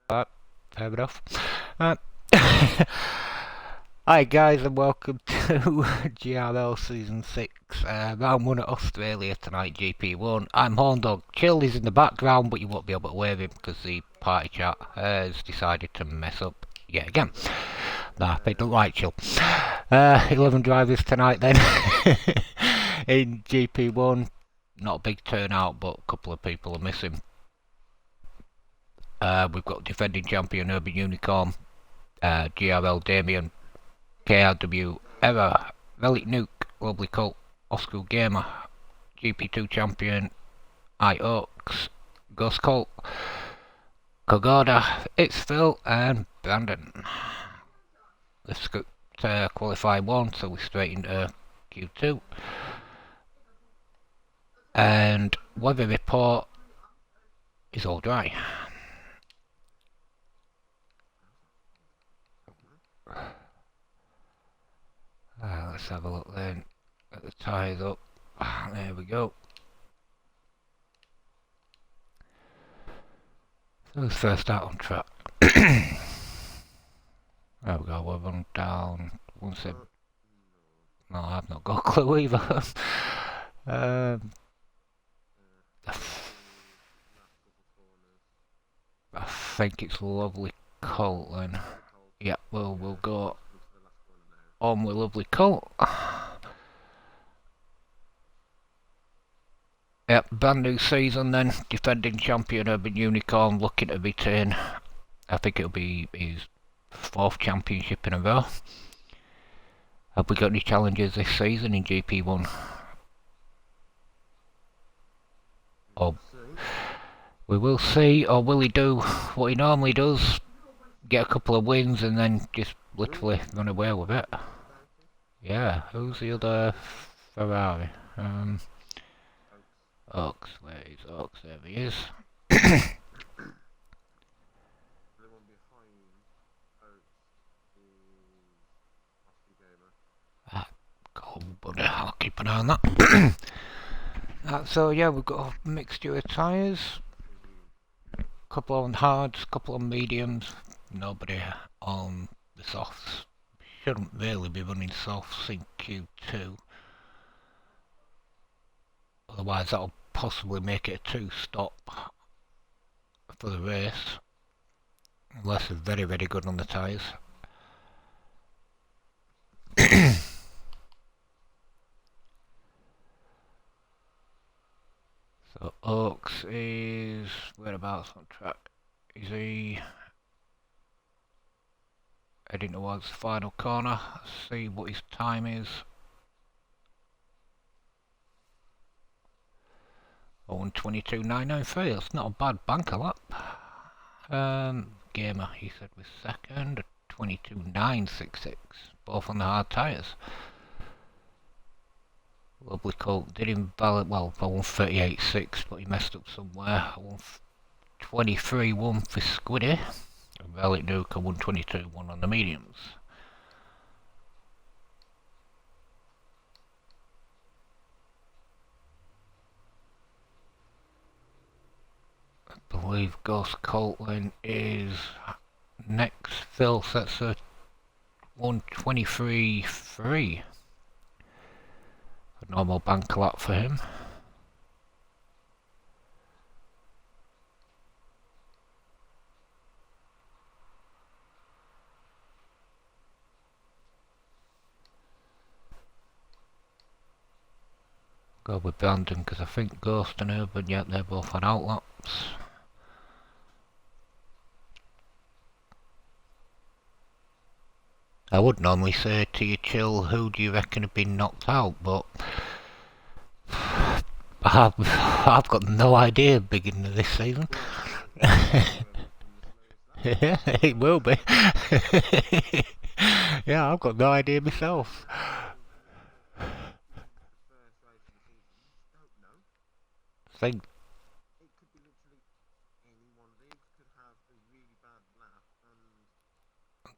Fair enough. Uh, Hi guys and welcome to GRL Season 6, round 1 at Australia tonight, GP1. I'm Horndog. Chill is in the background, but you won't be able to hear him because the party chat has decided to mess up yet again. Nah, they don't like Chill. 11 drivers tonight then in GP1. Not a big turnout, but a couple of people are missing. We've got defending champion Urban Unicorn, GRL Damien, KRW Error, Relic Nuke, Lovely Cult, Oscar Gamer, GP2 champion iOaks, Ghost Cult, Kogoda, It's Phil, and Brandon. Let's go to qualify 1, so we're straight into Q2. And weather report is all dry. Let's have a look then. Get the tyres up. There we go. So let's first out on track. There we go, we're on down. No, I've not got a clue either. I think it's Lovely Colt then. Yeah, we'll go on with Lovely Colt. Yep, brand new season then. Defending champion Urban Unicorn looking to retain. I think it'll be his 4th championship in a row. Have we got any challenges this season in GP1? Or we will see, or will he do what he normally does? Get a couple of wins and then just literally run away with it. Yeah, who's the other Ferrari? Oaks, where is Oaks? There he is. But I'll keep an eye on that. So yeah, we've got a mixture of tyres. Couple on hards, couple on mediums. Nobody on the softs. Shouldn't really be running softs in Q2. Otherwise that'll possibly make it a 2-stop for the race. Unless they're very, very good on the tyres. So Oaks is whereabouts on track? Is he heading towards the final corner? Let's see what his time is. 1:22.993. That's not a bad banker lap. Gamer, he said, was second. 22.966. Both on the hard tyres. Lovely Colt did invalid, well, I won 38.6, but he messed up somewhere. I won 23.1 for Squiddy. And Relic Nuke, I won 22.1 on the mediums. I believe Ghost Colt then is next. Phil sets a 1:23.3. A normal bank lap for him. Go with Brandon because I think Ghost and Urban, yeah, they're both on outlaps. I would normally say to you, Chill, who do you reckon have been knocked out, but I've got no idea beginning of this season. Yeah, it will be. Yeah, I've got no idea myself. Think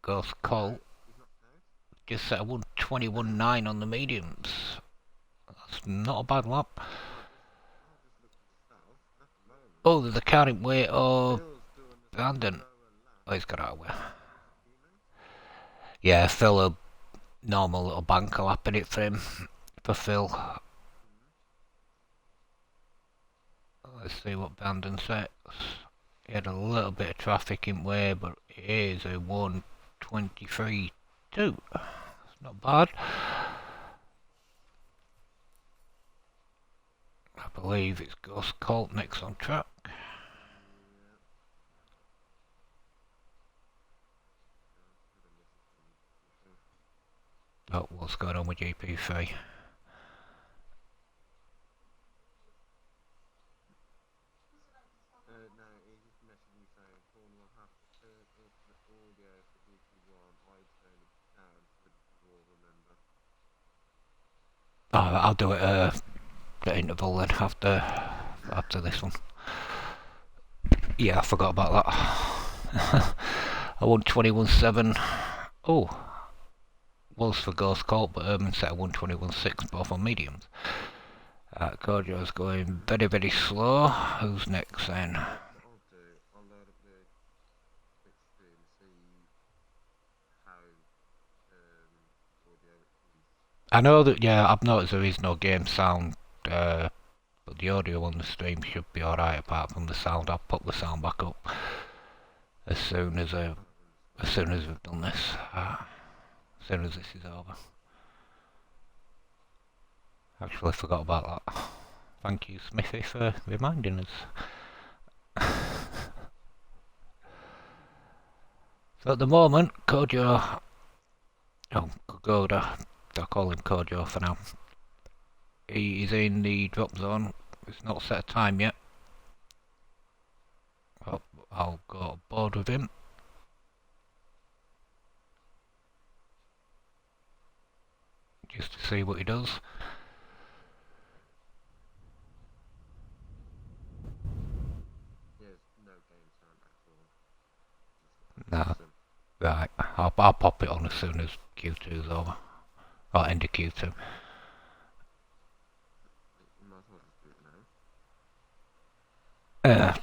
Ghost Colt just set a 1:21.9 on the mediums. That's not a bad lap. Oh, there's a carrying weight of Brandon. Oh, he's got out of way. Yeah, Phil, a normal little bank will happen it for him. For Phil. Let's see what Bandon says. He had a little bit of traffic in way, but it is a 1:23.2. That's not bad. I believe it's Ghost Colt next on track. Oh, what's going on with GP3? Oh, I'll do it the interval then after this one. Yeah, I forgot about that. I won 21.7. Oh, was for Ghost Colt, but Urban set a 1:21.6 both on mediums. Corio's going very, very slow. Who's next then? I know that, yeah, I've noticed there is no game sound, but the audio on the stream should be alright apart from the sound. I'll put the sound back up as soon as we've done this. As soon as this is over. Actually forgot about that. Thank you, Smithy, for reminding us. So at the moment, Kojo, Kogoda, I'll call him Kojo for now. He is in the drop zone. It's not set a time yet. I'll go aboard with him. Just to see what he does. No. Right, I'll pop it on as soon as Q2 is over. Or end of Q2.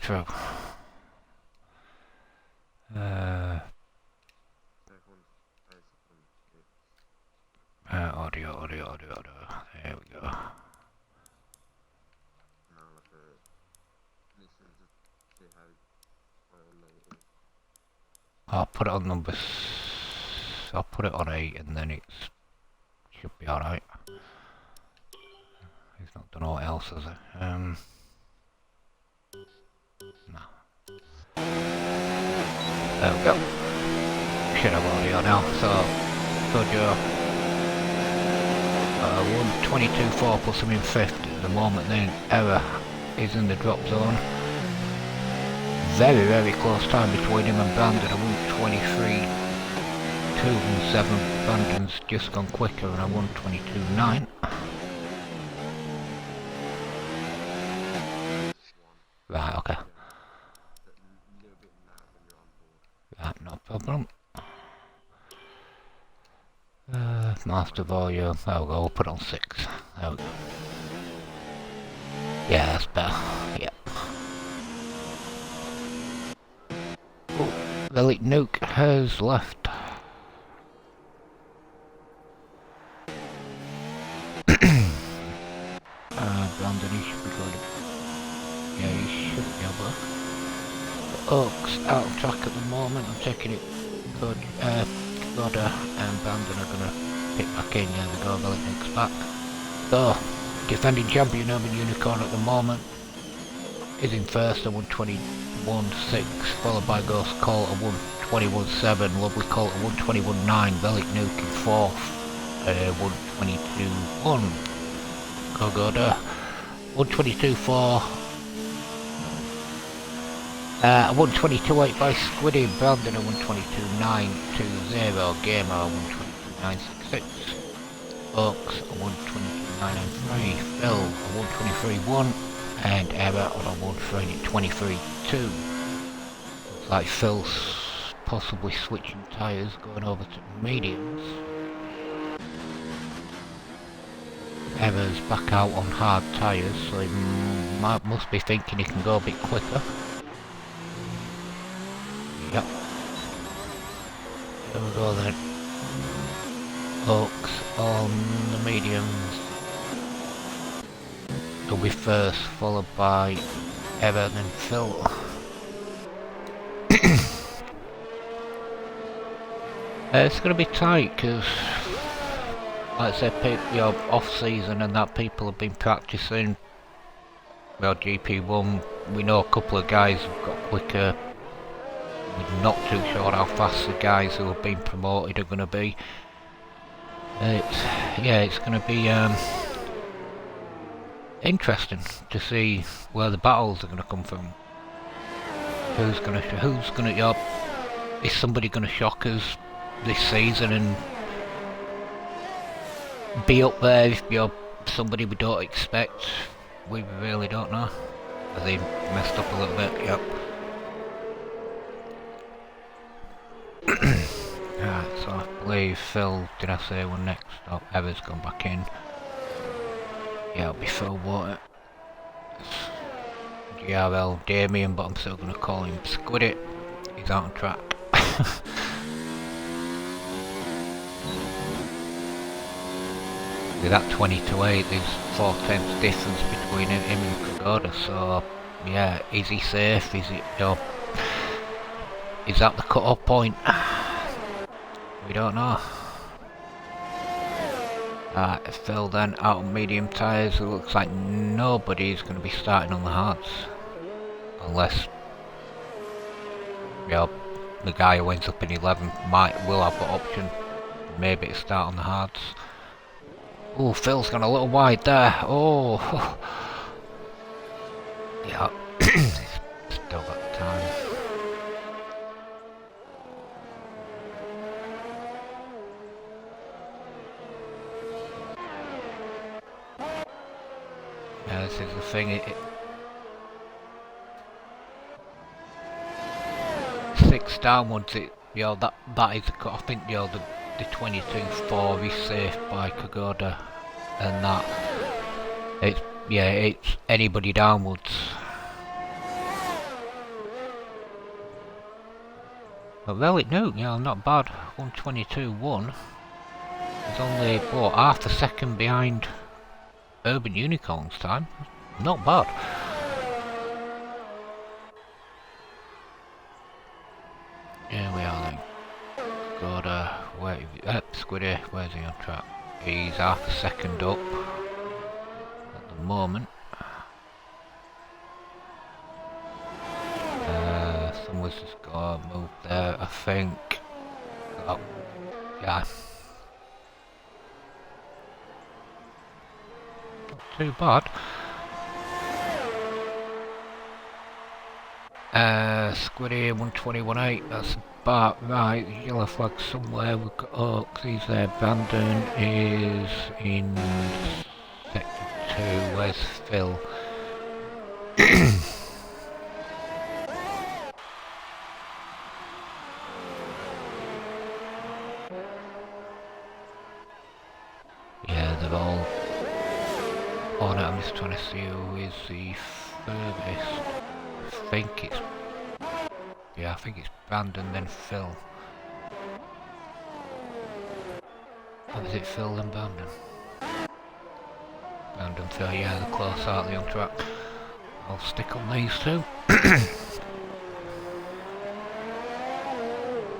True. Audio. There we go. I'll put it on numbers. I'll put it on 8 and then it should be alright. He's not done all else, has he? No. There we go. Should have audio now. So, Kojo. 1:22.4 plus him in 5th at the moment. Then Error is in the drop zone. Very, very close time between him and Brandon. I won 23.2 and 7. Brandon's just gone quicker and I won 22.9. Right, okay. Right, no problem. Master volume. There we go, we'll put it on 6. There we go. Yeah, that's better. Yeah. Oh, Relic Nuke has left. Brandon, he should be good. Yeah, he should be able to. Oaks out of track at the moment. I'm checking it. Good. Goda and Brandon are gonna pick back in. Yeah, they go. Relic Nuke's back. So, defending champion Urban Unicorn at the moment is in first at 1:21.6, followed by Ghost Colt at 1:21.7, Lovely Colt at 1:21.9, Relic Nuke in 4th, 1:22.1, Kogoda, 1:22.4, 1:22.8 by Squiddy, Brandon at 1:22.9.20, Gamer 1:22.966, Oaks at 1:22.993, Phil at 1:23.1, and Error on a 1:23.2. Looks like Phil's possibly switching tyres, going over to mediums. Error's back out on hard tyres, so he must be thinking he can go a bit quicker. Yep. There we go then. Oaks on the mediums. Will be first, followed by Evan and Phil. It's going to be tight because, like I said, people, off season and that, people have been practicing. Well, GP1, we know a couple of guys have got quicker. We're not too sure how fast the guys who have been promoted are going to be. It's going to be interesting to see where the battles are going to come from. Who's gonna, is somebody going to shock us this season and be up there if you're somebody we don't expect? We really don't know. Have they messed up a little bit? Yep. Right, so I believe Phil, did I say one next? Oh, Ever's gone back in. Yeah, it'll be Phil Water. GRL Damien, but I'm still going to call him Squiddy. He's out on track. With that 20-8, there's 4/10 difference between him and Kagoda, so yeah, is he safe? Is it, is that the cut-off point? We don't know. Phil then out on medium tyres. It looks like nobody's going to be starting on the hards. Unless, the guy who ends up in 11 will have the option maybe to start on the hards. Oh, Phil's gone a little wide there. Oh. Yeah. Still got time. Yeah, this is the thing. 6 downwards. That is the cut. I think the 22-4 is safe by Kagoda, and that it's anybody downwards. But Relic Nuke, not bad. 122-1. It's only half a second behind Urban Unicorn's time. Not bad. Here we are then. Squiddy, where's he on track? He's half a second up at the moment. Someone's just got to move there, I think. Oh, yeah. Not too bad. Squiddy 121.8, that's about right. Yellow flag somewhere. We've got Oaks, he's there. Brandon is in sector 2. Where's Phil? Yeah, they're all on it. I'm just trying to see who is the furthest. I think it's Brandon, then Phil. Or is it Phil then Brandon? Brandon, Phil, yeah, they're close, aren't they, on track? I'll stick on these two.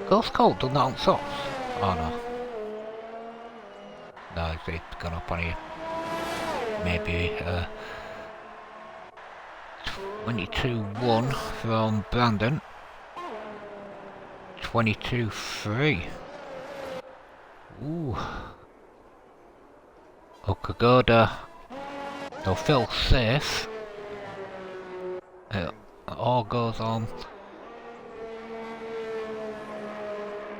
Ghost Cold done that on softs? Oh no. No, it's gone up on here. Maybe 22-1 from Brandon. 22-3. Ooh. Kagoda. No, Phil's safe. It all goes on.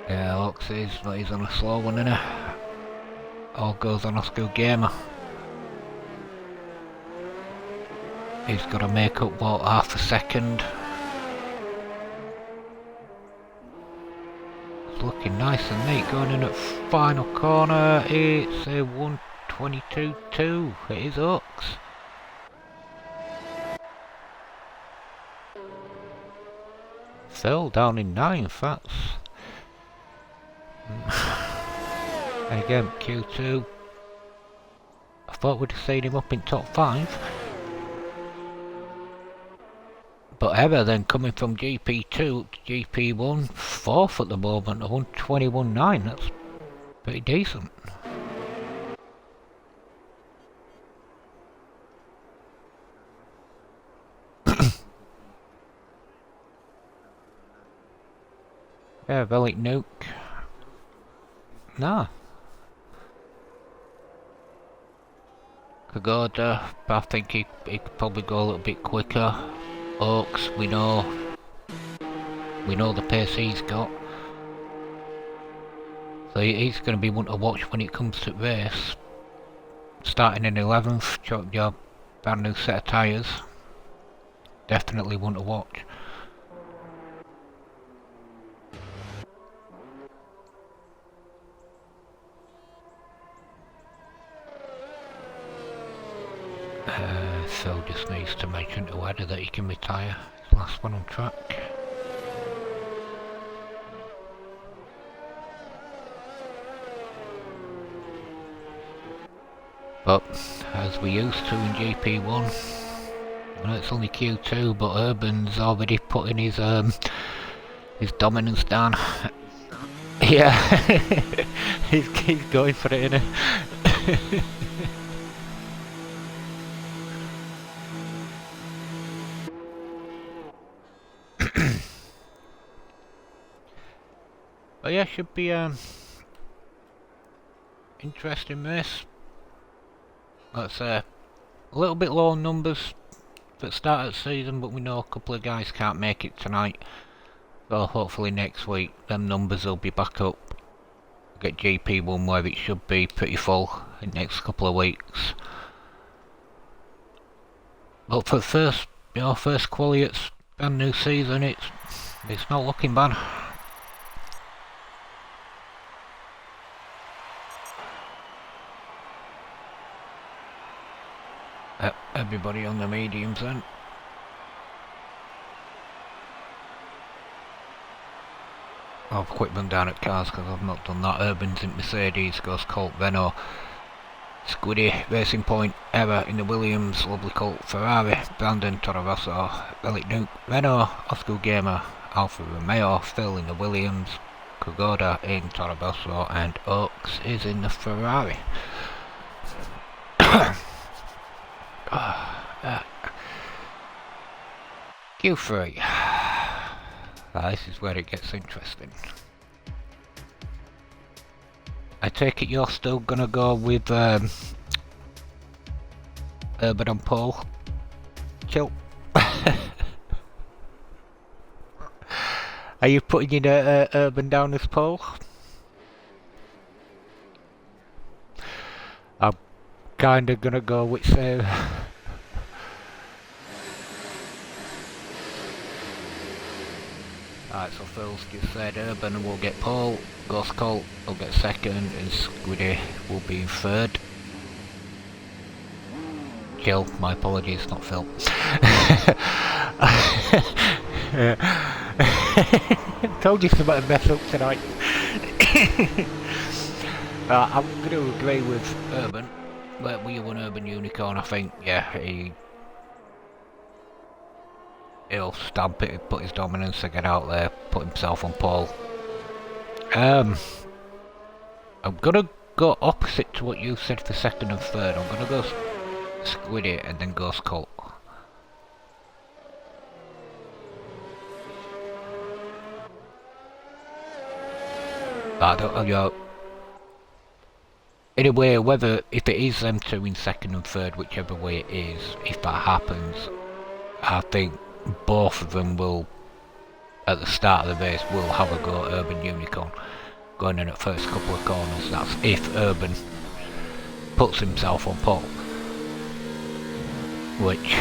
Yeah, Oaks is, but he's on a slow one, innit? All goes on Oscar Gamer. He's got to make up about half a second. It's looking nice and neat going in at final corner. It's a 122.2. It is Oaks. Phil down in 9th. And again, Q2. I thought we'd have seen him up in top 5. But ever then coming from GP2 to GP1, 4th at the moment, 121.9, that's pretty decent. Yeah, Velik Nuke. Nah. Kagoda, but I think he could probably go a little bit quicker. Oaks, we know the pace he's got. So he's going to be one to watch when it comes to race. Starting in 11th, chopped your brand new set of tyres. Definitely one to watch. Phil just needs to mention to Eddie that he can retire. His last one on track. But as we used to in GP1, I know it's only Q2, but Urban's already putting his dominance down. Yeah, he's going for it, innit? But yeah, should be interesting race. Let's say a little bit low on numbers at the start of the season, but we know a couple of guys can't make it tonight. So hopefully next week them numbers will be back up. Get GP1 where it should be pretty full in the next couple of weeks. But for first quali, it's brand new season. It's not looking bad. Everybody on the mediums then. I've quick run down at cars because I've not done that. Urban's in Mercedes, goes Colt Renault. Squiddy, Racing Point, Error in the Williams, Lovely Colt Ferrari, Brandon Toro Rosso, Velik Nuke, Renault, Oscar Gamer, Alfa Romeo, Phil in the Williams, Kagoda in Toro Rosso, and Oaks is in the Ferrari. Q3. This is where it gets interesting. I take it you're still gonna go with Urban on pole. Chill. Are you putting in Urban down as pole? I'm kinda gonna go with same. Alright, so Phil's just said Urban will get pole, Ghost Colt will get second, and Squiddy will be in third. Jill, my apologies, not Phil. Told you something to mess up tonight. I'm going to agree with Urban. But we won Urban Unicorn, I think. Yeah, he'll stamp it, put his dominance to get out there, put himself on pole. I'm gonna go opposite to what you said for second and third. I'm gonna go Squiddy and then Ghost Colt. I don't know. Anyway, whether if it is them two in second and third, whichever way it is, if that happens, I think both of them will, at the start of the race, will have a go at Urban Unicorn, going in at first couple of corners. That's if Urban puts himself on pole, which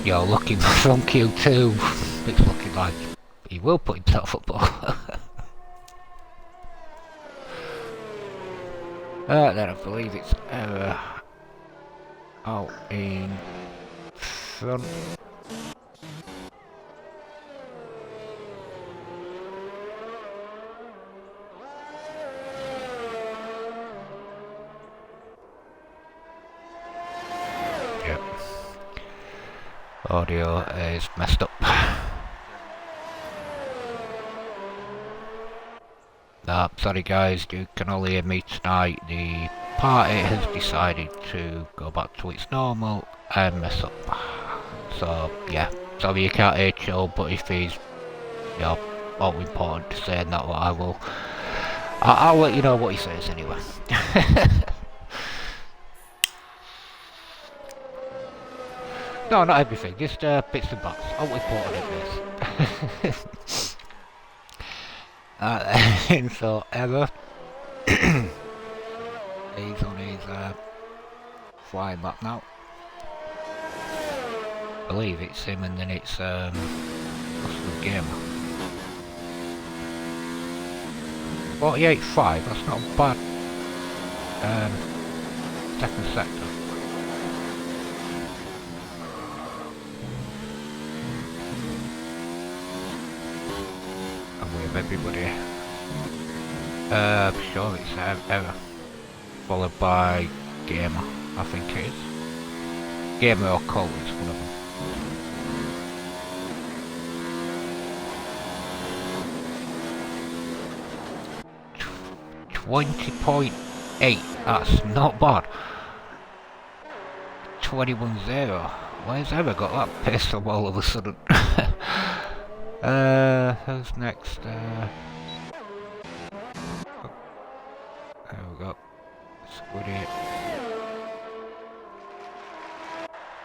you're looking from Q2. It's looking like he will put himself on pole. Then I believe it's Error out in front. audio is messed up. Sorry guys, you can only hear me tonight. The party has decided to go back to its normal and mess up. So yeah, sorry you can't hear Chill, but if he's, you know, all important to say, and that what I will, I'll let you know what he says anyway. No, not everything, just bits and bobs. All important it is. And so Emma, he's on his flying map now. I believe it's him, and then it's what's the game? 48.5. That's not bad. Second sector. Everybody. Sure it's Error. Followed by Gamer, I think it is. Gamer or Cole is one of them. .8, that's not bad. 21.0. Where's Error got that pistol all of a sudden? Who's next? There we go. Squiddy.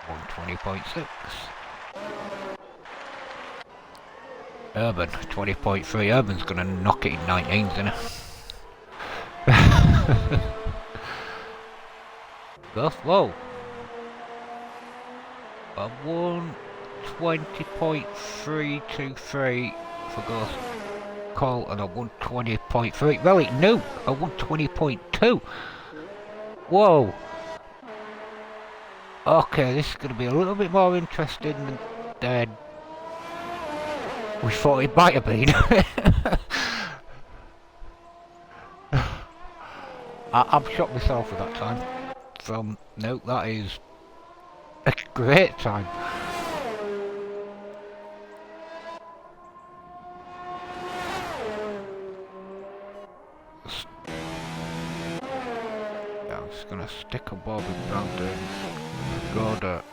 120.6. Urban, 20.3. Urban's gonna knock it in 19s, isn't it? Go slow. A 120.323 for Ghost Call and a 120.3. Well, it knew a 120.2. Whoa. Okay, this is going to be a little bit more interesting than we thought it might have been. I'm shocked myself at that time. No, that is a great time. Gonna stick a ball with Brandon. Goda,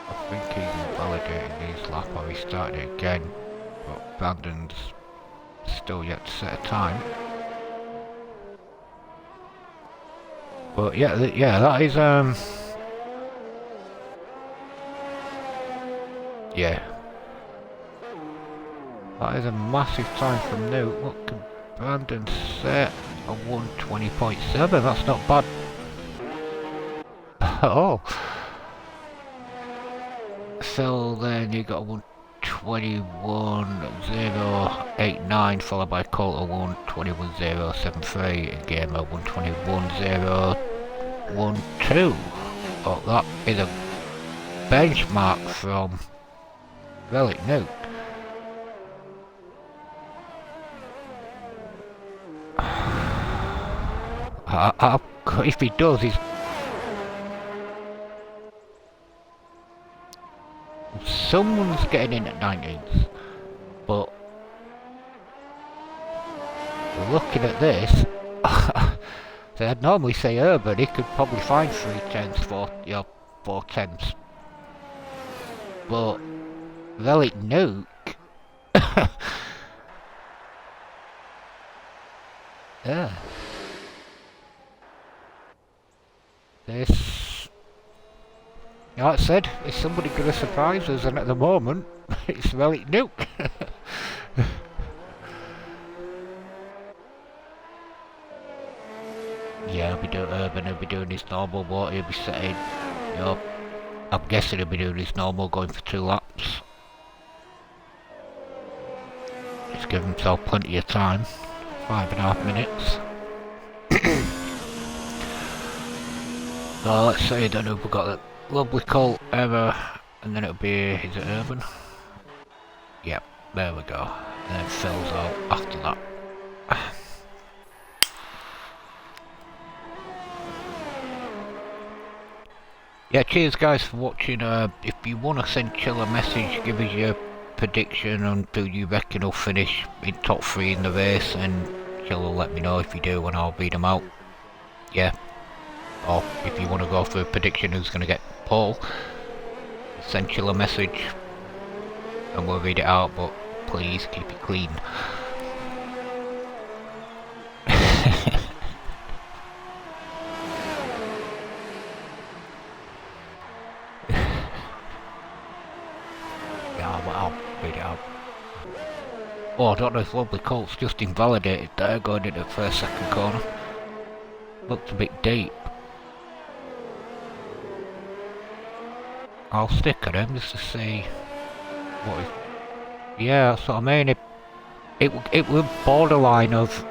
I think he's invalidating his lap, or he started it again, but Brandon's still yet to set a time. But yeah, that is yeah, that is a massive time from now. What can Brandon set? A 120.7. That's not bad. Oh, so then you got a 121.089 followed by Coulter 121.073 and Gamer 121.012. Oh, that is a benchmark from Relic Nuke. If he does, he's someone's getting in at 19s, but looking at this, so I'd normally say Urban, he could probably find 3 10s, 4 10s, but Relic Nuke, yeah, this, like I said, is somebody going to surprise us, and at the moment, it's Relic Nuke. Yeah, Urban will be doing his normal, what he'll be setting, I'm guessing he'll be doing his normal, going for 2 laps. He's given himself plenty of time, 5.5 minutes. So let's say then we've got that lovely Colt Error, and then it'll be, is it Urban? Yep, there we go. And then Phil's out after that. Yeah, cheers guys for watching. If you want to send Chill a message, give us your prediction on who you reckon will finish in top 3 in the race, and Chill will let me know if you do and I'll read them out. Yeah. Or if you want to go for a prediction who's going to get pole, send Chill a message and we'll read it out, but please keep it clean. Yeah, I'll read it out. Oh, I don't know if Lovely Colt's just invalidated there going into the first, second corner. Looked a bit deep. I'll stick at him just to see what he... Yeah, that's what I mean. It was borderline of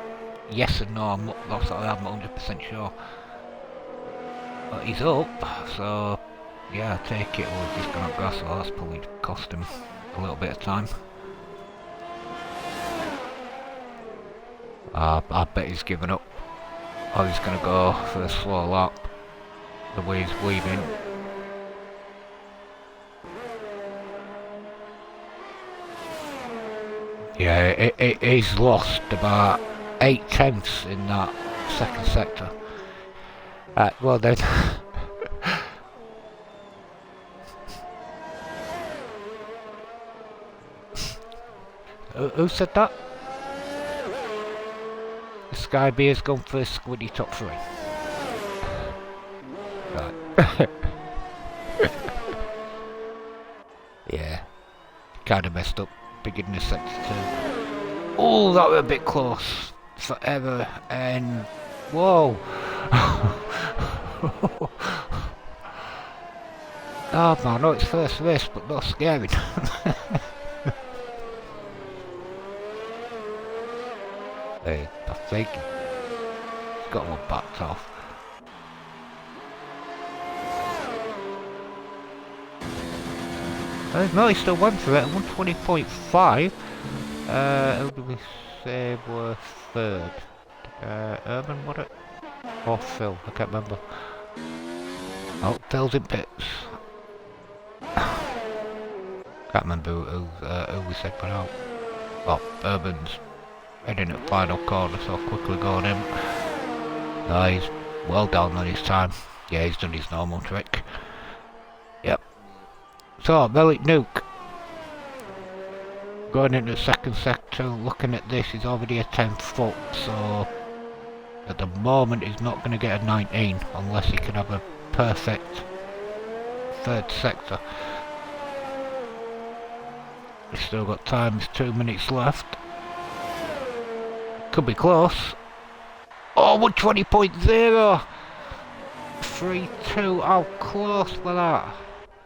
yes and no. I'm not 100% sure. But he's up, so yeah, I take it. Or he's just gone up grass, so that's probably cost him a little bit of time. I bet he's given up. Or he's going to go for a slow lap. The way he's weaving. Yeah, he's lost about 8/10 in that second sector. Well then. Who said that? The Sky Beer's gone for a squiddy top 3. Right. Yeah. Kinda messed up. Beginning of sector 2. Oh, that was a bit close. Forever and... Whoa! Oh man, I know it's first race, but not scary. Hey, I think he's got one backed off. No, he still went for it at 120.5. Who did we say were third? Urban, was it? Or Phil? I can't remember. Oh, Phil's in pits. Can't remember who we said put out. Oh, Urban's heading at final corner, so I'll quickly go on him. No, he's well down on his time. Yeah, he's done his normal trick. Yep. So, Melik Nuke. Going into the second sector, looking at this, he's already a 10 foot, so at the moment he's not going to get a 19 unless he can have a perfect third sector. He's still got time, there's 2 minutes left. Could be close. Oh, 120.0! 3-2, how close was that?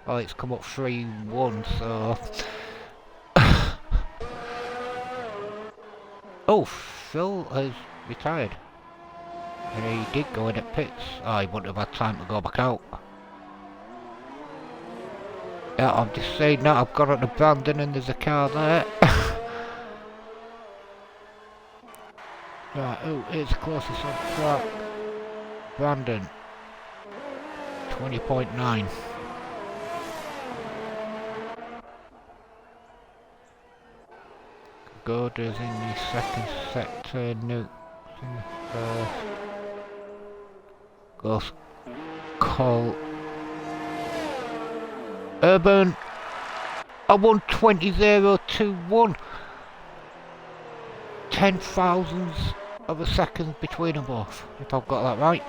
Oh, it's come up 3-1, so... Oh, Phil has retired. And he did go in at pits. Oh, he wouldn't have had time to go back out. Yeah, I'm just saying that. I've got it to Brandon and there's a car there. Right, who is closest on track? Brandon. 20.9. Goda's in the second sector, Nuke's in the first. Goes Cole. Urban. I won 20.021. 10 thousandths of a second between them both, if I've got that right.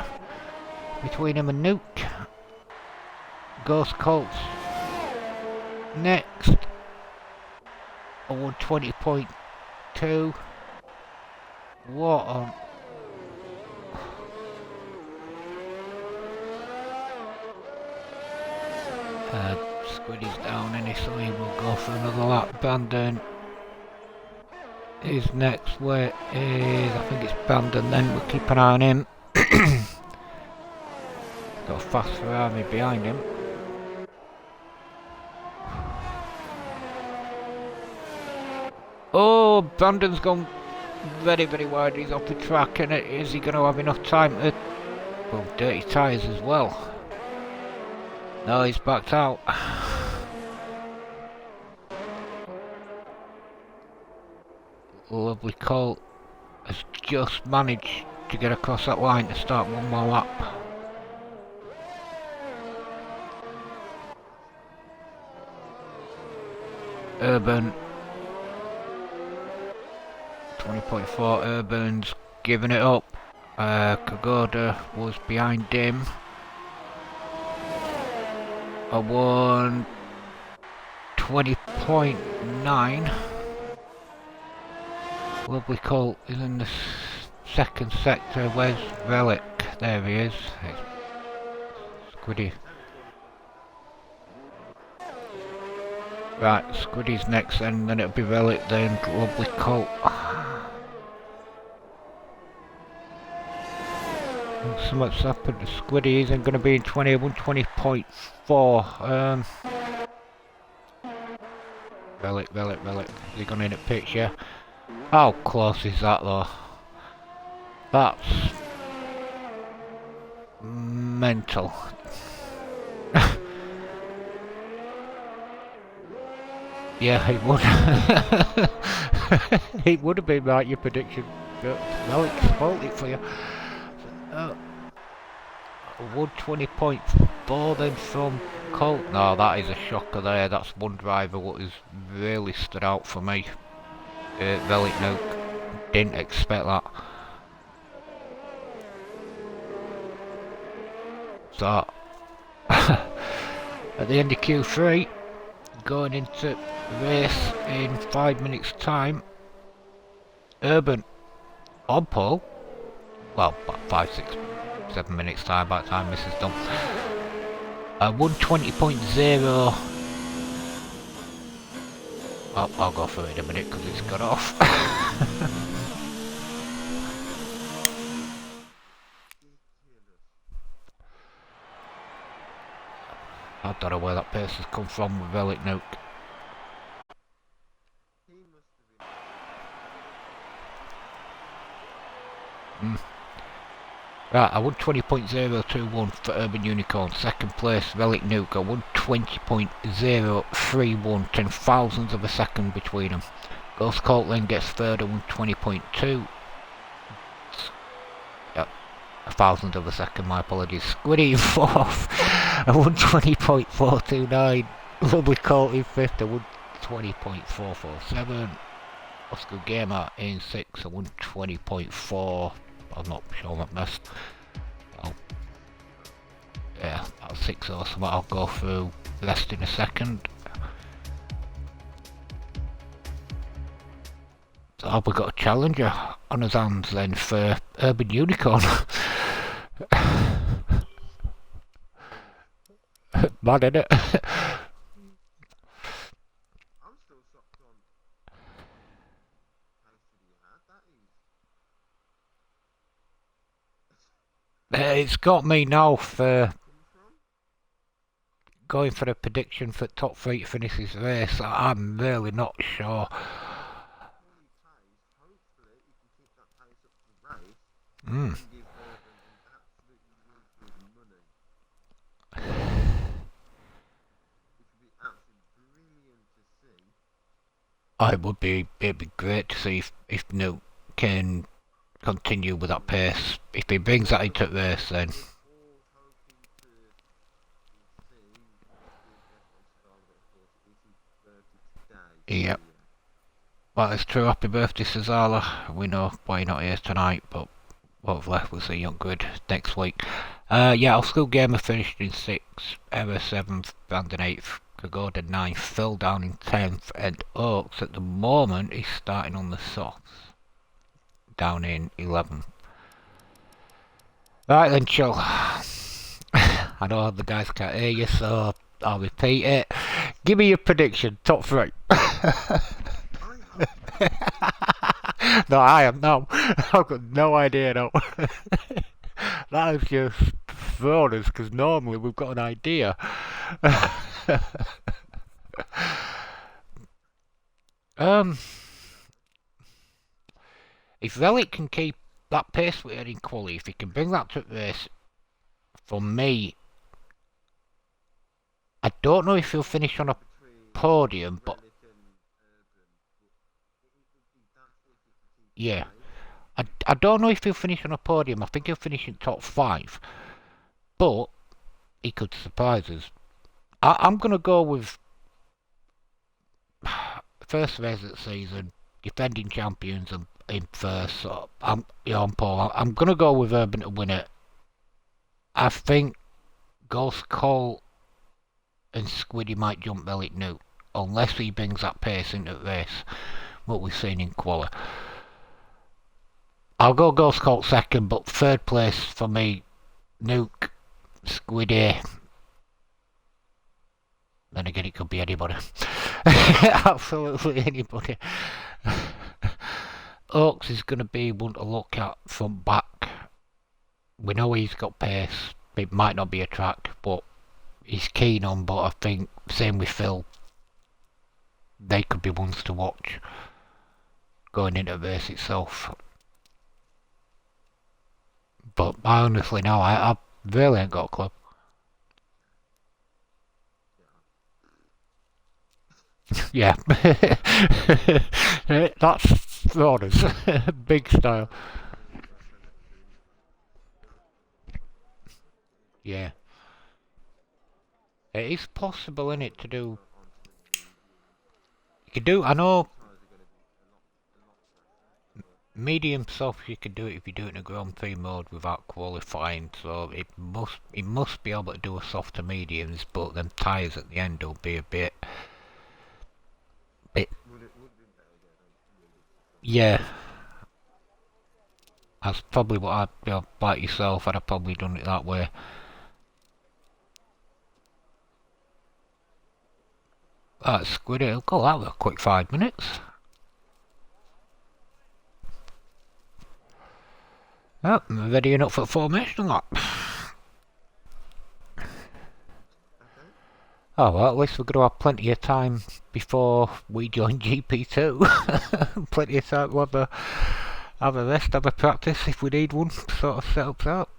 Between him and Nuke. Ghost Colts. Next. I won 20.2. What on... Squiddy's down in his, so he will go for another lap. Brandon is next. Where is... I think it's Brandon then, we'll keep an eye on him. Got a fast Ferrari behind him. Oh, Brandon's gone very, very wide. He's off the track, and is he going to have enough time to... Well, dirty tyres as well. No, he's backed out. Lovely Colt has just managed to get across that line to start one more lap. Urban 20.4, Urban's giving it up. Kagoda was behind him. I won 20.9. Lovely Colt is in the second sector. Where's Relic? There he is. It's Squiddy. Right, Squiddy's next, and then it'll be Relic, then Lovely Colt. Something's happened to Squiddy. Isn't going to be in 20.4. Relic. Is he going in at pitch? Yeah. How close is that though? That's mental. Yeah, it would. It would have been like your prediction. Relic spoiled it for you. 120.4 then from Colt. No, that is a shocker there. That's one driver what has really stood out for me. Relic Nuke. Didn't expect that. So, at the end of Q3, going into race in 5 minutes time, Urban on pole. Well, about 5, 6, 7 minutes time by the time this is done. 120.0. I'll go through it in a minute because it's got off. I don't know where that pace has come from with Relic Nuke. Right, I won 20.021 for Urban Unicorn. Second place, Relic Nuke. I won 20.031, 10 thousandths of a second between them. Ghost Colt then gets third, I won 20.2. Yep, a thousandth of a second, my apologies. Squiddy in fourth, I won 20.429. Lovely Colt in fifth, I won 20.447. Oscar Gamer in sixth, I won 20.4. I'm not sure what best. Yeah, about 6 or something. I'll go through the rest in a second. So we've got a challenger on his hands then for Urban Unicorn. Mad, innit? It's got me now for going for a prediction for top 3 to finish this race. I'm really not sure. It'd be great to see if Nuke can continue with that pace. If he brings that into the race, then yeah. Well, it's true. Happy birthday, Cesala. We know why you're not here tonight, but hopefully we'll see you on grid next week. Yeah, our school gamer finished in 6th, Error 7th, Brandon 8th, Kagoda 9th, Phil down in 10th, and Oaks at the moment is starting on the softs, down in 11th. Right then, chill. I know the guys can't hear you, so I'll repeat it. Give me your prediction, top 3. No, I am no. I've got no idea no. That is just thrown us because normally we've got an idea. If Relic can keep that pace we had in quali, if he can bring that to the race, for me, I don't know if he'll finish on a podium, but yeah. I don't know if he'll finish on a podium. I think he'll finish in top 5. But he could surprise us. I'm going to go with first race of the season, defending champions in first. So I'm Paul. I'm going to go with Urban to win it. I think Ghost Cole and Squiddy might jump Relic Nuke, unless he brings that pace into the race, what we've seen in quali. I'll go Ghost Colt second, but third place for me, Nuke, Squiddy. Then again, it could be anybody. Absolutely anybody. Oaks is going to be one to look at from back. We know he's got pace. It might not be a track, but he's keen on. But I think, same with Phil, they could be ones to watch going into the race itself. But I honestly know, I really ain't got a clue. Yeah. That's orders. Big style. Yeah. It is possible, in it, to do. You can do. I know. Medium soft, you can do it if you do it in a Grand Prix mode without qualifying. So it must be able to do a softer mediums, but them tyres at the end will be a bit. Yeah. That's probably what I'd, like yourself, I'd have probably done it that way. That's Squid, it'll go that with a quick 5 minutes. Oh, I'm ready enough for formation or not? Oh well, at least we're going to have plenty of time before we join GP2. Plenty of time to have a rest, have a practice if we need one, sort of setups out.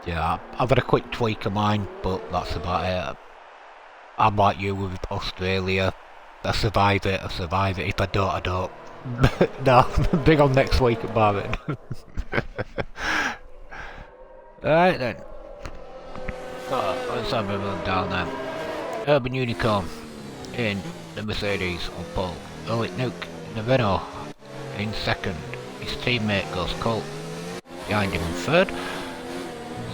Yeah, I've had a quick tweak of mine, but that's about it. I'm like you with Australia. I survive it. If I don't, I don't. No, big on next week at Barrett. Alright then. Let's have a run down there. Urban Unicorn in the Mercedes on pole. Relic Nuke in the Renault in second. His teammate goes Colt behind him in third.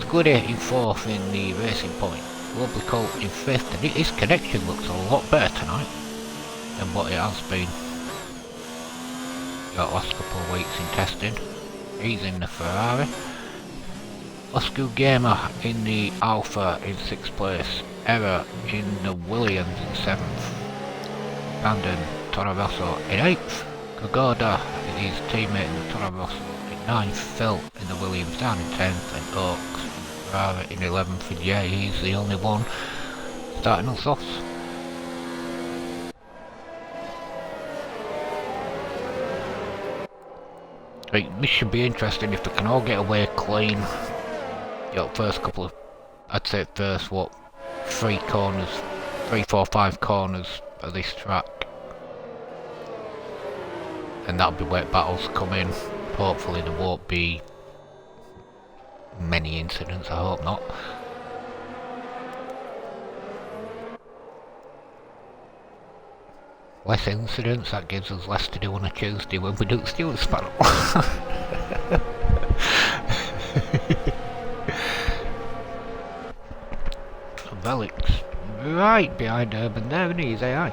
Squiddy in fourth in the Racing Point. Lovely Colt in fifth, and his connection looks a lot better tonight than what it has been the last couple of weeks in testing. He's in the Ferrari. Oscar Gamer in the Alpha in 6th place. Error in the Williams in 7th. Brandon Toro Rosso in 8th. Gogoda is his teammate in the Toro Rosso in 9th. Phil in the Williams down in 10th. And Oaks in the Ferrari in 11th. And yeah, he's the only one starting on softs. This should be interesting if they can all get away clean. First couple of, I'd say first 3 corners, 3, 4, 5 corners of this track. And that'll be where battles come in. Hopefully there won't be many incidents, I hope not. Less incidents, that gives us less to do on a Tuesday when we do the Steelers panel. Velic's right behind Urban there, and he's AI.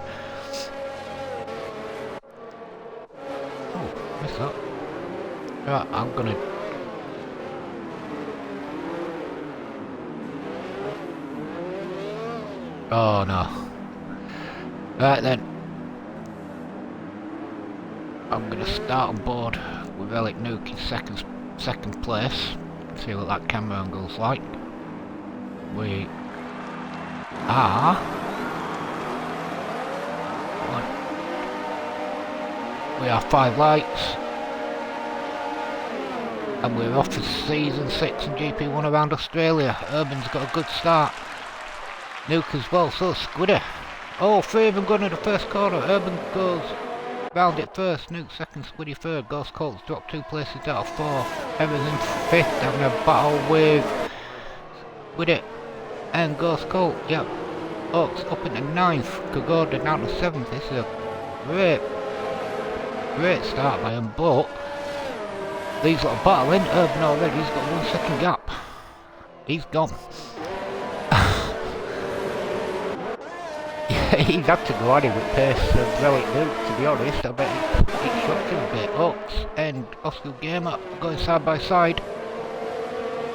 Oh, missed that. Right, I'm gonna... Oh no. Right then. I'm going to start on board with Relic Nuke in second place. See what that camera angle's like. We are... We are 5 lights. And we're off for season 6 in GP1 around Australia. Urban's got a good start. Nuke as well, so Squidder. Oh, three of them going to the first corner. Urban goes round it first. Nuke second, Squiddy third. Ghost Colts drop 2 places out of 4. Evans in 5th, having a battle with Squiddy and Ghost Colt. Yep. Oaks up into 9th. Kagoda down to 7th. This is a great start by him, but these lot are battling. Urban already, he's got 1 second gap. He's gone. He's had to go at him with pace of Relic Nuke, to be honest. I bet it shocked him a bit. Oaks and Oscar Gamer going side by side.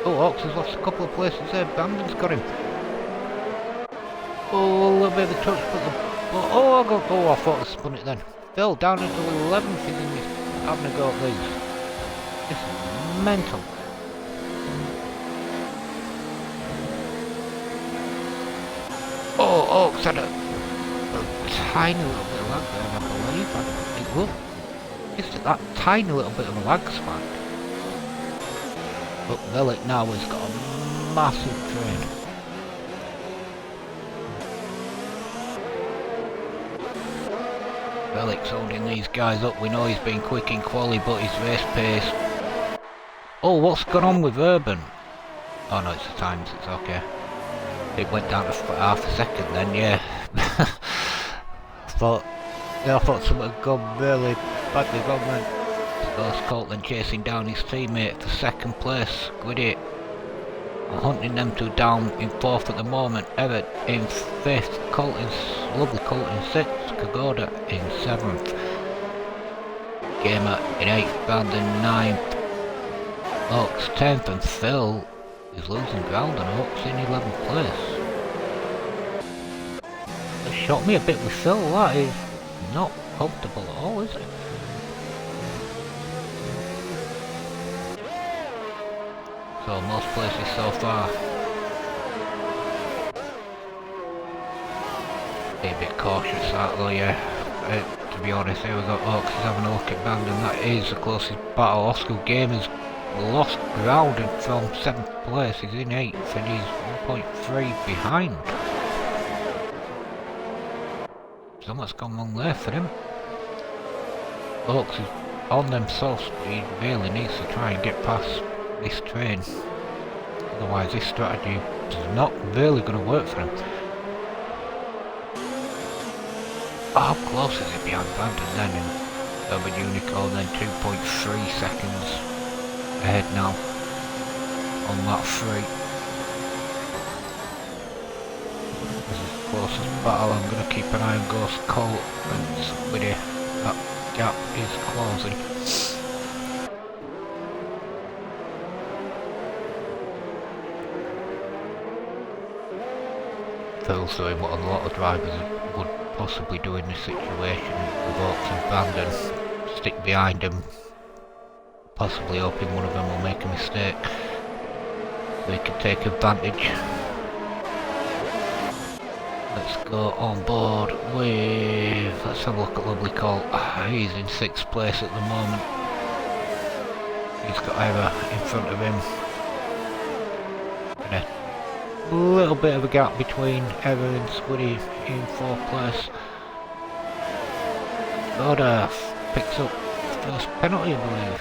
Oh, Oaks has lost a couple of places there. Brandon's got him. Oh, a little bit of a touch, but I thought I spun it then. Phil down into 11th, he's having a go at these. This is mental. Oh, Oaks had a tiny little bit of lag there, I believe. It will. Just that tiny little bit of a lag span. But Relic now has got a massive train. Relic's holding these guys up. We know he's been quick in quali, but his race pace. Oh, what's gone on with Urban? Oh no, it's the times, it's okay. It went down to half a second then, yeah. I thought something had gone really badly wrong then. Ghost Colt then chasing down his teammate for 2nd place. Squiddy hunting them 2 down in 4th at the moment. Everett in 5th. Colt in, lovely Colt in 6th. Kagoda in 7th. Gamer in 8th. Brandon 9th. Oaks 10th, and Phil is losing ground on Oaks in 11th place. It shocked me a bit with Phil. That is not comfortable at all, is it? So most places so far. Be a bit cautious that though, yeah. To be honest, here we got Oaks is having a look at Brandon. That is the closest battle. Oscar Gamers lost ground and from 7th place. He's in 8th and he's 1.3 behind. Something's gone wrong there for him. Oaks is on them sauce, but he really needs to try and get past this train. Otherwise this strategy is not really going to work for him. How close is it behind Brandon then in Urban Unicorn, then 2.3 seconds ahead now on that 3. This is the closest battle. I'm going to keep an eye on Ghost Colt and somebody, that gap is closing. Phil's doing what a lot of drivers would possibly do in this situation with Oaks and Brandon. Stick behind them, possibly hoping one of them will make a mistake so he can take advantage. Let's go on board with, let's have a look at Lovely Colt. He's in 6th place at the moment. He's got Eva in front of him. And a little bit of a gap between Eva and Squiddy in 4th place. Goda picks up first penalty, I believe.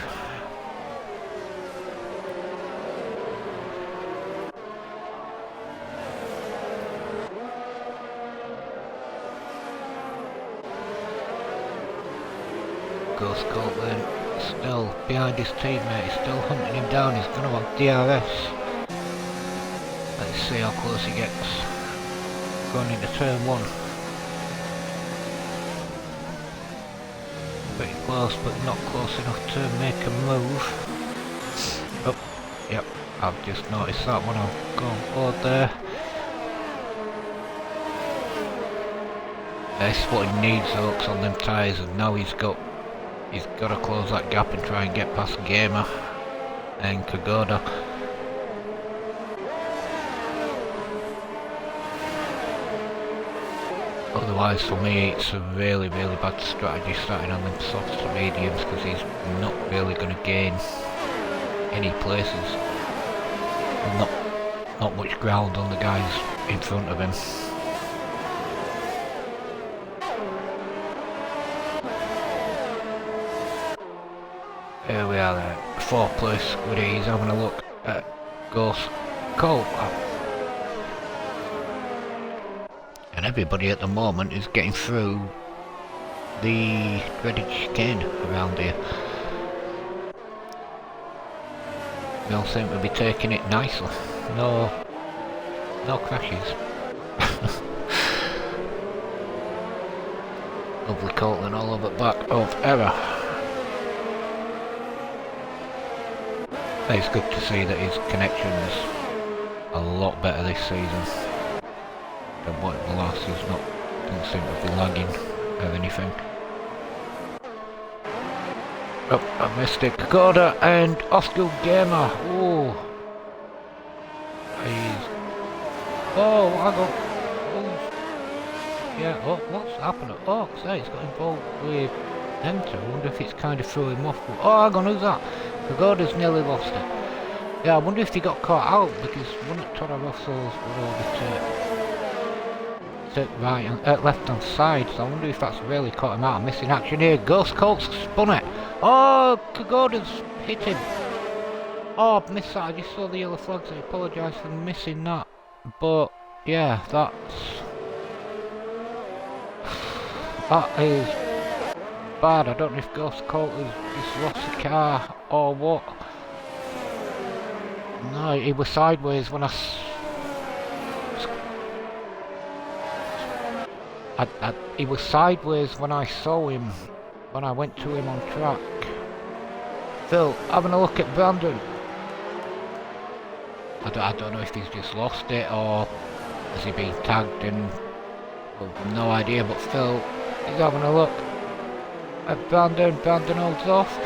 Ghost Colt then still behind his teammate, he's still hunting him down, he's going to want DRS. Let's see how close he gets. Going into turn 1. Pretty close, but not close enough to make a move. Oh, yep, I've just noticed that one. I'll go on board there. That's what he needs, Oaks on them tyres, and now he's got to close that gap and try and get past Gamer and Kagoda. Otherwise for me it's a really bad strategy starting on them softs to mediums, because he's not really going to gain any places. And not much ground on the guys in front of him. Here we are there, 4th place Squiddy. He's having a look at Ghost Colt. And everybody at the moment is getting through the dreaded chicane around here. They all seem to be taking it nicely. No crashes. Lovely Colton all over back of error. It's good to see that his connection's a lot better this season than what it was. Doesn't seem to be lagging or anything. Oh, I missed it. Kokoda and Oscar Gamer. Oh, oh, I got. Oh, yeah. Oh, what's happened? Oh, so he's got involved with them two. I wonder if it's kind of threw him off. Oh, hang on, who's that? Pagoda's nearly lost it. Yeah, I wonder if he got caught out because one of Toro Rosso's were over to right and left hand side, so I wonder if that's really caught him out. I'm missing action here. Ghost Colt's spun it. Oh, Pagoda's hit him. Oh, I've missed that. I just saw the yellow flags. I apologise for missing that. But yeah, that is bad. I don't know if Ghost Colt has just lost the car or what. No, he was sideways when he was sideways when I saw him, when I went to him on track. Phil, having a look at Brandon. I don't know if he's just lost it or has he been tagged and well, no idea, but Phil is having a look at Brandon. Brandon holds off.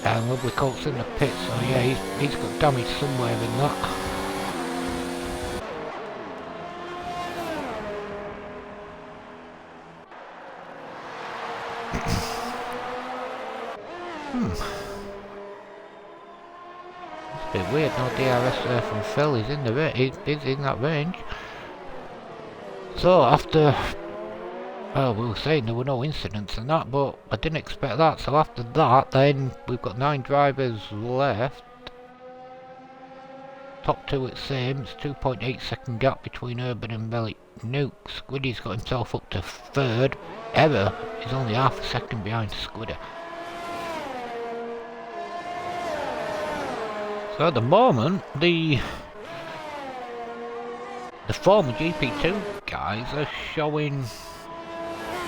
And Lovely Colt's in the pit, so yeah, he's got damage somewhere in that. It's a bit weird, no DRS there from Phil. He's in he's in that range. So after, well, we were saying there were no incidents and that, but I didn't expect that. So after that, then we've got 9 drivers left. Top 2 at same. It's 2.8 second gap between Urban and Relic Nuke. Squiddy's got himself up to 3rd. Error is only half a second behind Squiddy. So at the moment, the former GP2 guys are showing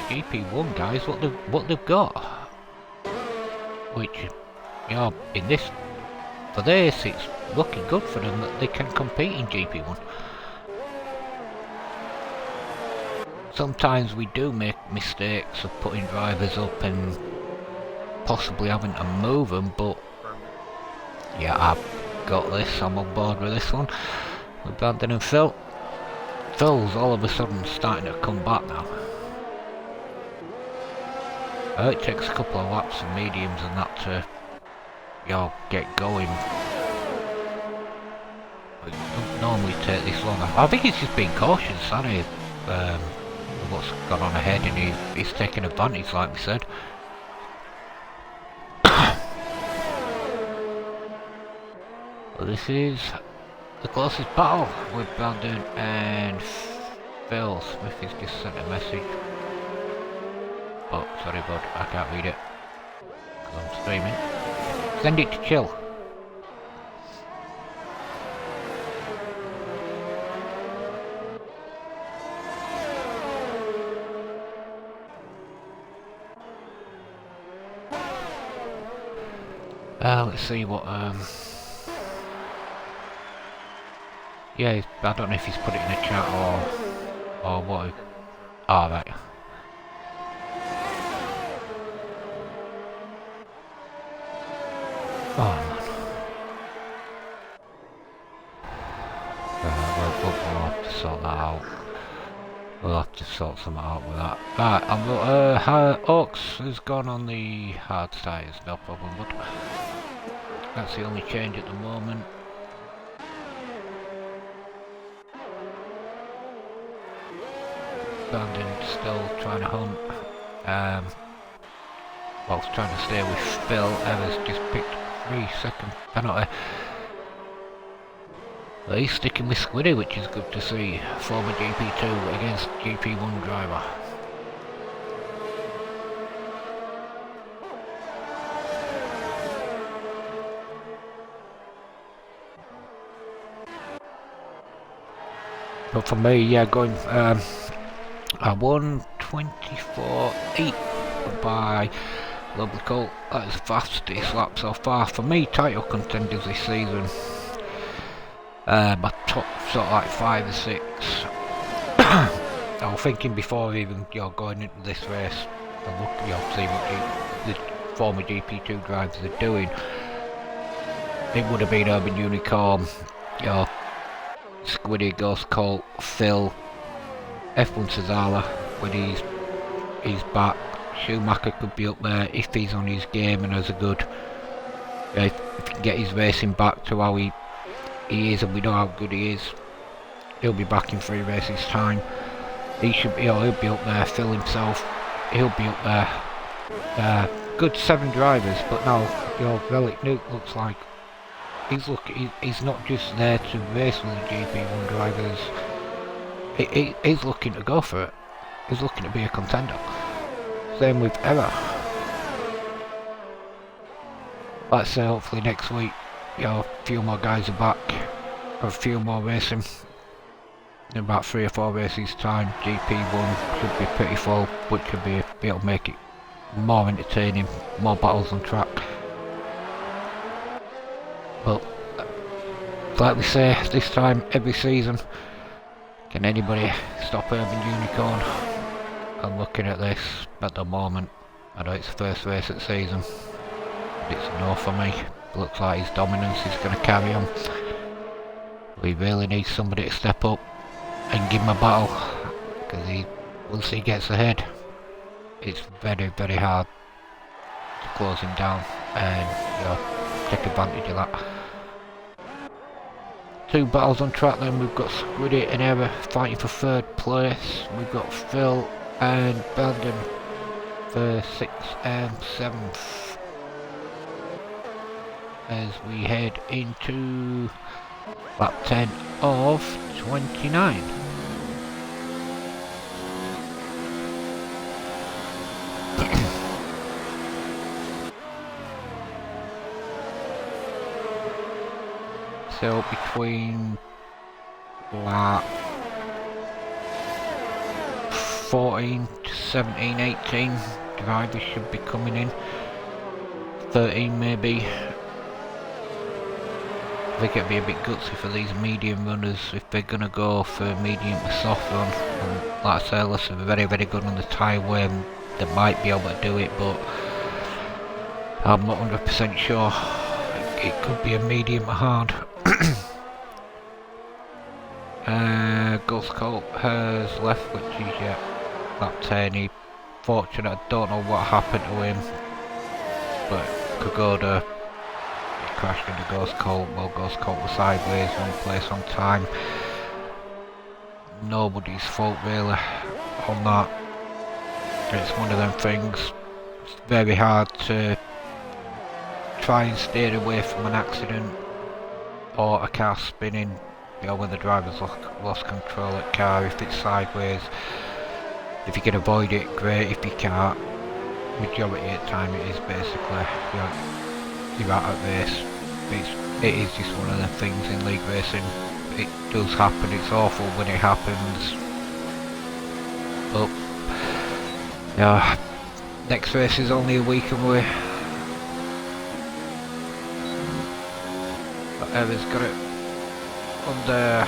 GP1 guys what they've got, which, you know, for this it's looking good for them that they can compete in GP1. Sometimes we do make mistakes of putting drivers up and possibly having to move them, but yeah, I've got this. I'm on board with this one with Brandon and Phil. Phil's all of a sudden starting to come back now. It takes a couple of laps of mediums and that to, you know, get going. It doesn't normally take this long. I think he's just being cautious, hasn't he? What's gone on ahead, and he's taking advantage, like we said. Well, this is the closest battle with Brandon and Phil. Smith has just sent a message. Oh, sorry bud, I can't read it because I'm streaming. Send it to chill. Let's see what yeah, I don't know if he's put it in the chat or what. Ah, right. Oh man. We'll have to sort that out. We'll have to sort something out with that. Right, Oaks has gone on the hard tyres, no problem, but that's the only change at the moment. Brandon still trying to hunt. Well, trying to stay with Phil. Evers just picked 3-second penalty. But he's sticking with Squiddy, which is good to see. Former GP2 against GP1 driver. But for me, yeah, going, I won 24-8 by Lovely Colt. That is the fastest lap so far. For me, title contenders this season. My top sort of like 5 or 6. I was thinking before even going into this race, and look, see what the former GP2 drivers are doing. It would have been Urban Unicorn, Squiddy, Ghost Colt, Phil, F1 Cesala when he's back. Schumacher could be up there if he's on his game and has a good. If he can get his racing back to how he is, and we know how good he is. He'll be back in 3 races time. He should be. He'll be up there. Phil himself, he'll be up there. Good 7 drivers, but now Relic Nuke looks like he's not just there to race with the GP1 drivers. He's looking to go for it. He's looking to be a contender. Same with Ella. Let's say hopefully next week, a few more guys are back, a few more racing. In about 3 or 4 races time, GP1 should be pretty full, which should be able to make it more entertaining, more battles on track. But like we say this time every season, can anybody stop Urban Unicorn? I'm looking at this at the moment. I know it's the first race of the season. It's a no for me. Looks like his dominance is going to carry on. We really need somebody to step up and give him a battle, because once he gets ahead, it's very, very hard to close him down and take advantage of that. 2 battles on track then. We've got Squiddy and Eva fighting for 3rd place. We've got Phil and Brandon for 6th and 7th. As we head into lap 10 of 29. So between lap 14 to 17, 18 drivers should be coming in. 13 maybe. I think it'd be a bit gutsy for these medium runners if they're going to go for a medium to soft run. And like I say, unless they're very, very good on the tyre wear, they might be able to do it, but I'm not 100% sure. It could be a medium to hard. Ghost Colt has left, which is lap 10. He fortunate, I don't know what happened to him, but Kogoda crashed into Ghost Colt. Well, Ghost Colt was sideways, 1 place on time. Nobody's fault really on that. It's one of them things. It's very hard to try and steer away from an accident or a car spinning, when the driver's lost control of the car. If it's sideways, if you can avoid it, great. If you can't, majority of the time it is basically you're out of race. It is just one of the things in league racing. It does happen. It's awful when it happens. But next race is only a week away. Ever's got it under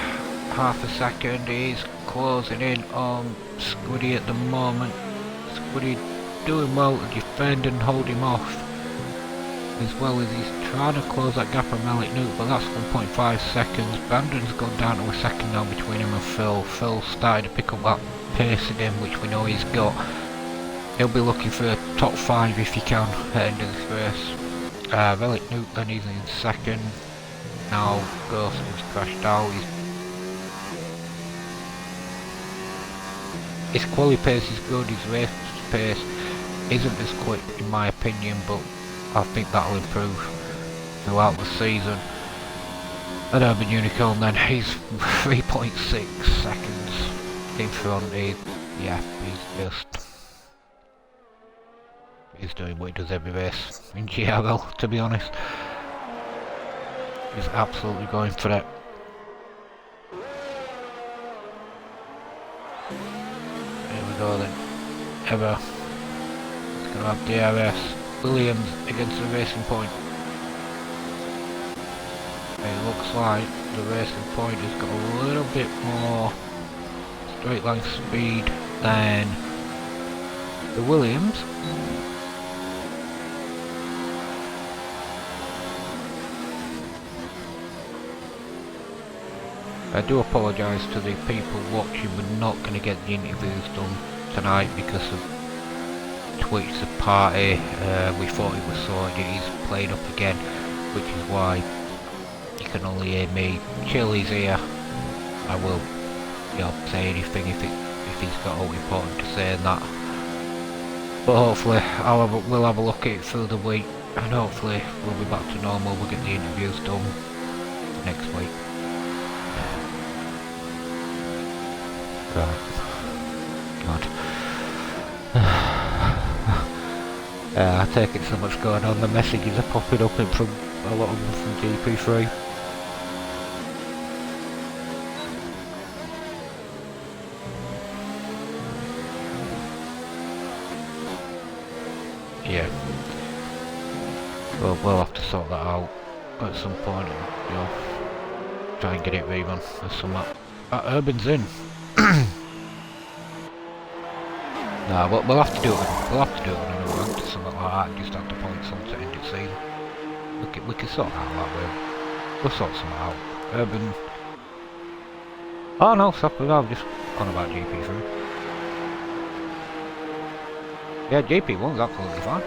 half a second. He's closing in on Squiddy at the moment. Squiddy doing well to defend and hold him off, as well as he's trying to close that gap on Malik Nuke, but that's 1.5 seconds. Brandon's gone down to a second now between him and Phil. Phil started to pick up that pace in him, which we know he's got. He'll be looking for a top 5 if he can at the end of this race. Relic Nuke then he's in second. Now Ghost has crashed out. His quali pace is good, his race pace isn't as quick in my opinion, but I think that'll improve throughout the season. And Urban Unicorn then, he's 3.6 seconds in front. Yeah, he's doing what he does every race in GRL, to be honest. He's absolutely going for it. Here we go then. Ever. It's going to have DRS. Williams against the Racing Point. It looks like the Racing Point has got a little bit more straight line speed than the Williams. I do apologise to the people watching, we're not going to get the interviews done tonight because of Twitch, the party. We thought it was sorted, it is played up again, which is why you can only hear me. Chili's here. I will, say anything if he's got all important to say and that. But hopefully we'll have a look at it through the week, and hopefully we'll be back to normal. We'll get the interviews done next week. Right. God. I take it so much going on. The messages are popping up in from a lot of them from GP3. Yeah. Well, we'll have to sort that out at some point. Try and get it rerun or something. Urban's in. Nah, we'll have to do it. We'll have to do it on another round or something like that. Just have to point something to end the season. We can sort that out that way. We'll sort something out. Urban. Oh no, stop it. I've just gone about GP3. Yeah, GP1's absolutely fine.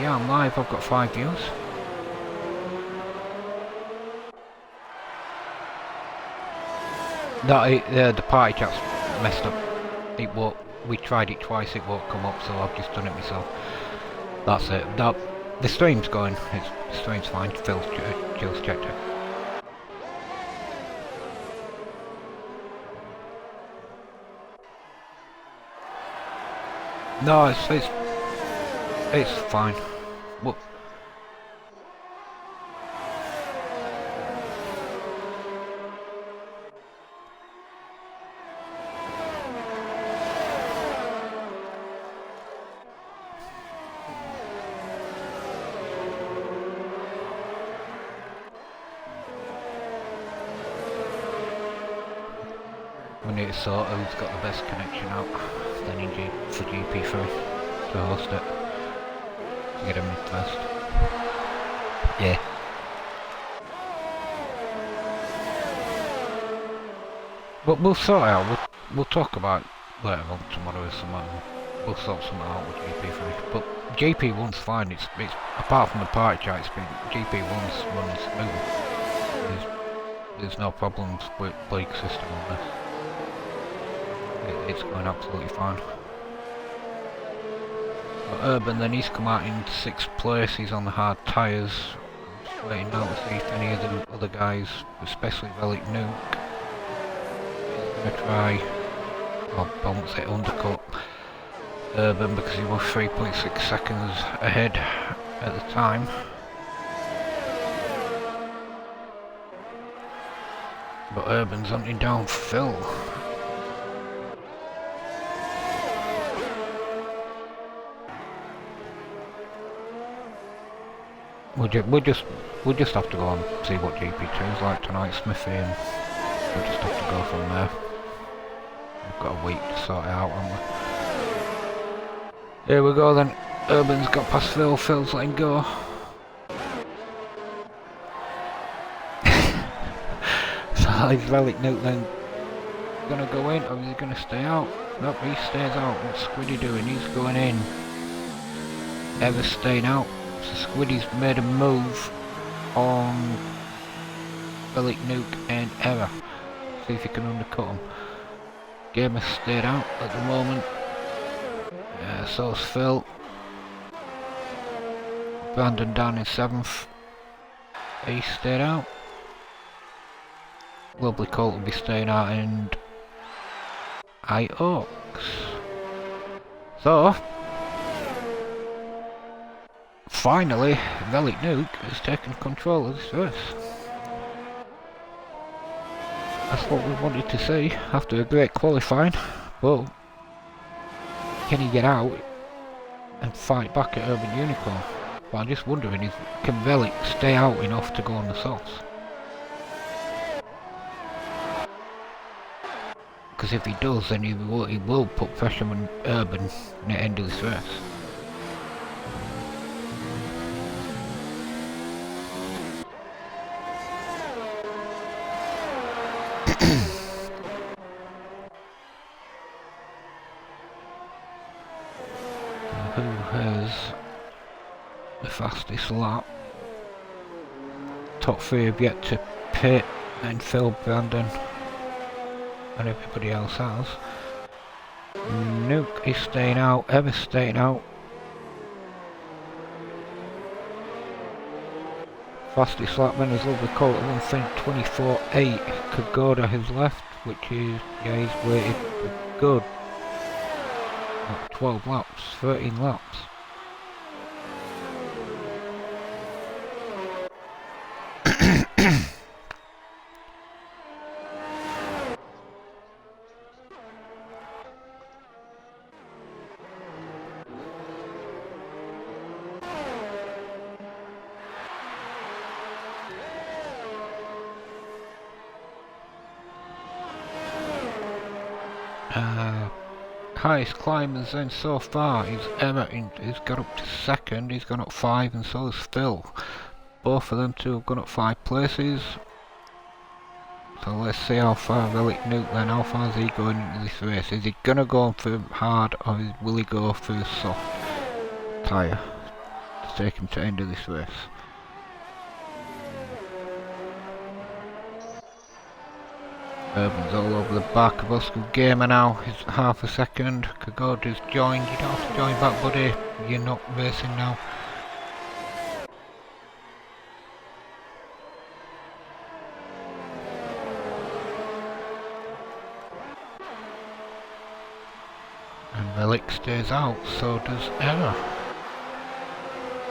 Yeah, I'm live. I've got 5 views. No, the party chat's messed up. It won't. We tried it twice, it won't come up, so I've just done it myself. That's it. No, the stream's going. The stream's fine. Phil's checked it. No, it's fine. Well, we need to sort who's got the best connection out then for GP3 to host it. To get him in first. Yeah. But we'll sort it out. We'll talk about it later on tomorrow or something. We'll sort something out with GP3. But GP1's fine. It's apart from the party chat, it's been GP1's running smooth. There's no problems with Blake's system on this. It's going absolutely fine. But Urban then, he's come out in 6th place, he's on the hard tyres. I'm just waiting now to see if any of the other guys, especially Relic Nuke, is going to try, well, I won't say undercut Urban because he was 3.6 seconds ahead at the time. But Urban's hunting down Phil. We'll just have to go and see what GP2 is like tonight, Smithy, and we'll just have to go from there. We've got a week to sort it out, haven't we? Here we go then. Urban's got past Phil, Phil's letting go. So Is Relic Nuke then gonna go in, or is he gonna stay out? Nope, he stays out. What's Squiddy doing? He's going in. Ever staying out. So Squiddy's made a move on Relic Nuke and Error. See if he can undercut him. Gamer stayed out at the moment. So's Phil. Brandon down in 7th. He stayed out. Lovely Colt will be staying out, and Oaks. So finally Relic Nuke has taken control of this race. That's what we wanted to see after a great qualifying, but can he get out and fight back at Urban Unicorn? But I'm just wondering, can Relic stay out enough to go on the softs? Because if he does, then he will put pressure on Urban at the end of this race. Who has the fastest lap? Top 3 have yet to pit, and Phil, Brandon, and everybody else has. Nuke is staying out, Emma's staying out. Fastest lapman is Lovely Colt at 1:24.8. Kagoda has left, which is, yeah, he's waited for good 12 laps, 13 laps. Highest climbers then so far is Emma, he's got up to 2nd, he's gone up 5, and so has Phil. Both of them two have gone up 5 places. So let's see how far Relic Nuke then, how far is he going into this race? Is he gonna go for hard, or will he go for a soft tyre to take him to the end of this race? Urban's all over the back of Oscar Gamer now, he's half a second. Kagoda's joined, you don't have to join back buddy, you're not racing now. And Relic stays out, so does Error.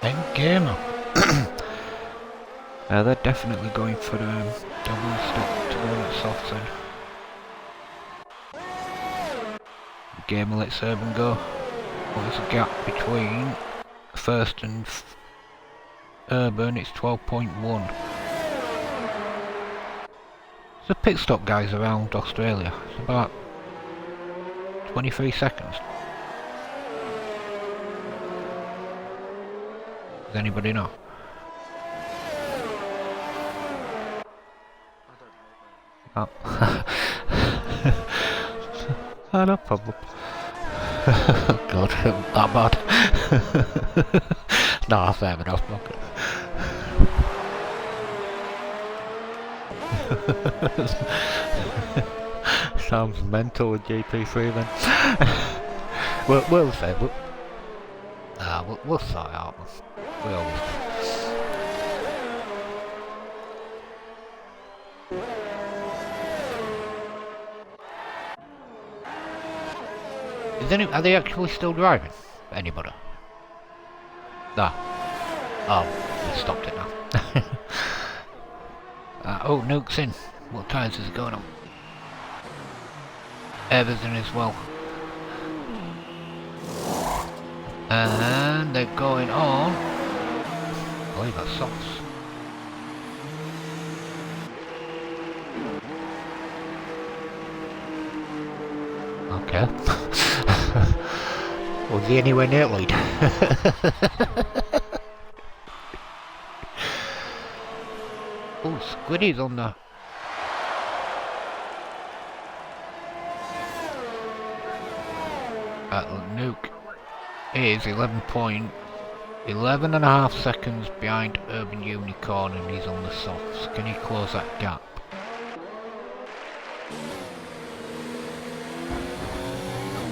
And Gamer. They're definitely going for double stop to go at softs then. Gamer lets Urban go. What is the gap between first and Urban? It's 12.1. The pit stop guys around Australia. It's about 23 seconds. Does anybody know? Oh. Oh, no problem. God, that bad. Nah, fair enough. Sounds mental with GP3 then. We'll say, we'll sort it out. We always do. Are they actually still driving? Anybody? No. Oh, they stopped it now. Oh, Nuke's in. What tyres is going on? Everything as well. And they're going on. I believe that's softs. Okay. Was he anywhere near lead? Oh, Squiddy's on the Nuke is 11.5 seconds behind Urban Unicorn, and he's on the softs. Can he close that gap?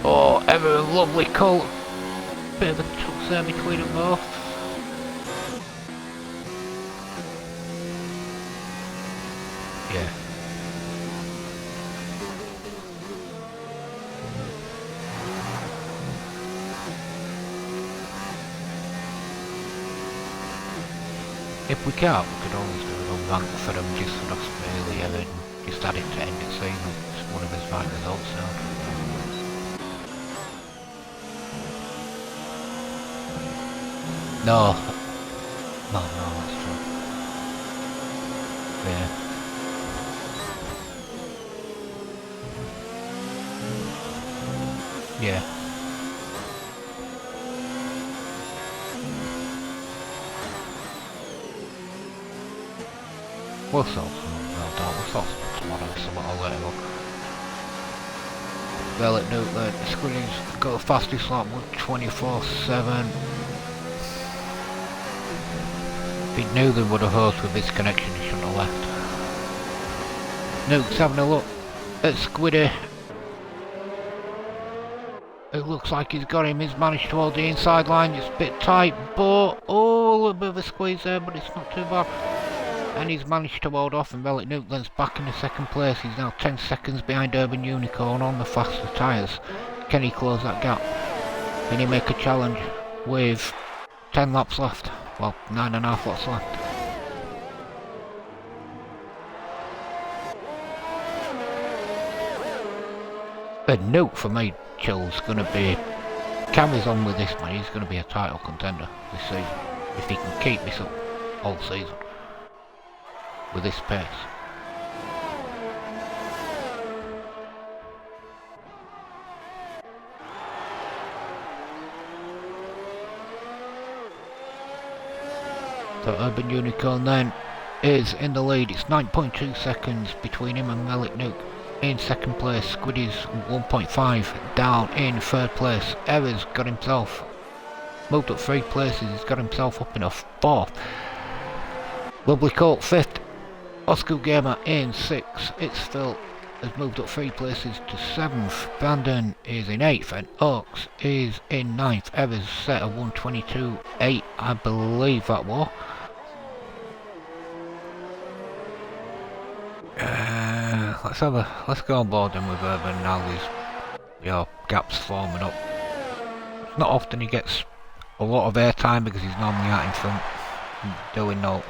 Oh, ever a lovely colt. Bit of a tuck there between them both. Yeah. If we can't, we could always do a rank for them just for Australia and just add it to end of season. It's one of his fine results now. No, that's true. Yeah. Yeah. We'll sell some, we'll sell some tomorrow, some I'll let him up. Well, at note that the Squiddy's got the fastest lap, 1:24.7. If he knew they would have horsed with his connection, he shouldn't have left. Nuke's having a look at Squiddy. It looks like he's got him. He's managed to hold the inside line. It's a bit tight, but oh, a little bit of a squeeze there, but it's not too bad. And he's managed to hold off, and Relic Nukeland's back in the second place. He's now 10 seconds behind Urban Unicorn on the faster tyres. Can he close that gap? Can he make a challenge with 10 laps left? Well, 9.5 laps left. A note for me, Chill's going to be, carries on with this man, he's going to be a title contender this season. If he can keep this up all season. With this pace. So Urban Unicorn then is in the lead. It's 9.2 seconds between him and Relic Nuke. In second place, Squiddy's 1.5 down in third place. Error's got himself moved up 3 places, he's got himself up in a 4th. Lovely Colt 5th. Oscar Gamer in 6th. It's Phil has moved up 3 places to 7th. Brandon is in 8th and Oaks is in 9th. Error's set a 1:22.8, I believe that was. Let's go on board then with Urban now. These gaps forming up. It's not often he gets a lot of airtime because he's normally out in front doing no.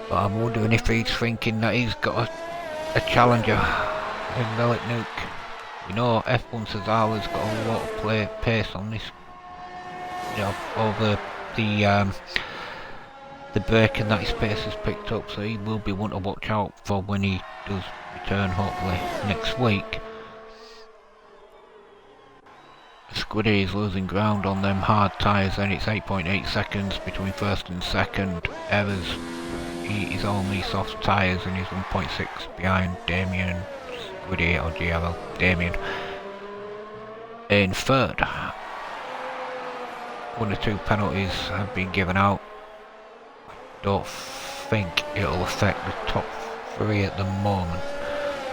But I'm wondering if he's thinking that he's got a challenger in Relic Nuke. You know, F1 Cesaro's got a lot of pace on this. You know, over the braking that his pace has picked up, so he will be one to watch out for when he does return, hopefully next week. Squiddy is losing ground on them hard tyres, and it's 8.8 seconds between first and second. Errors, he is only soft tyres and he's 1.6 behind Damien Squiddy or GRL Damien in third. 1 or 2 penalties have been given out. Don't think it'll affect the top 3 at the moment,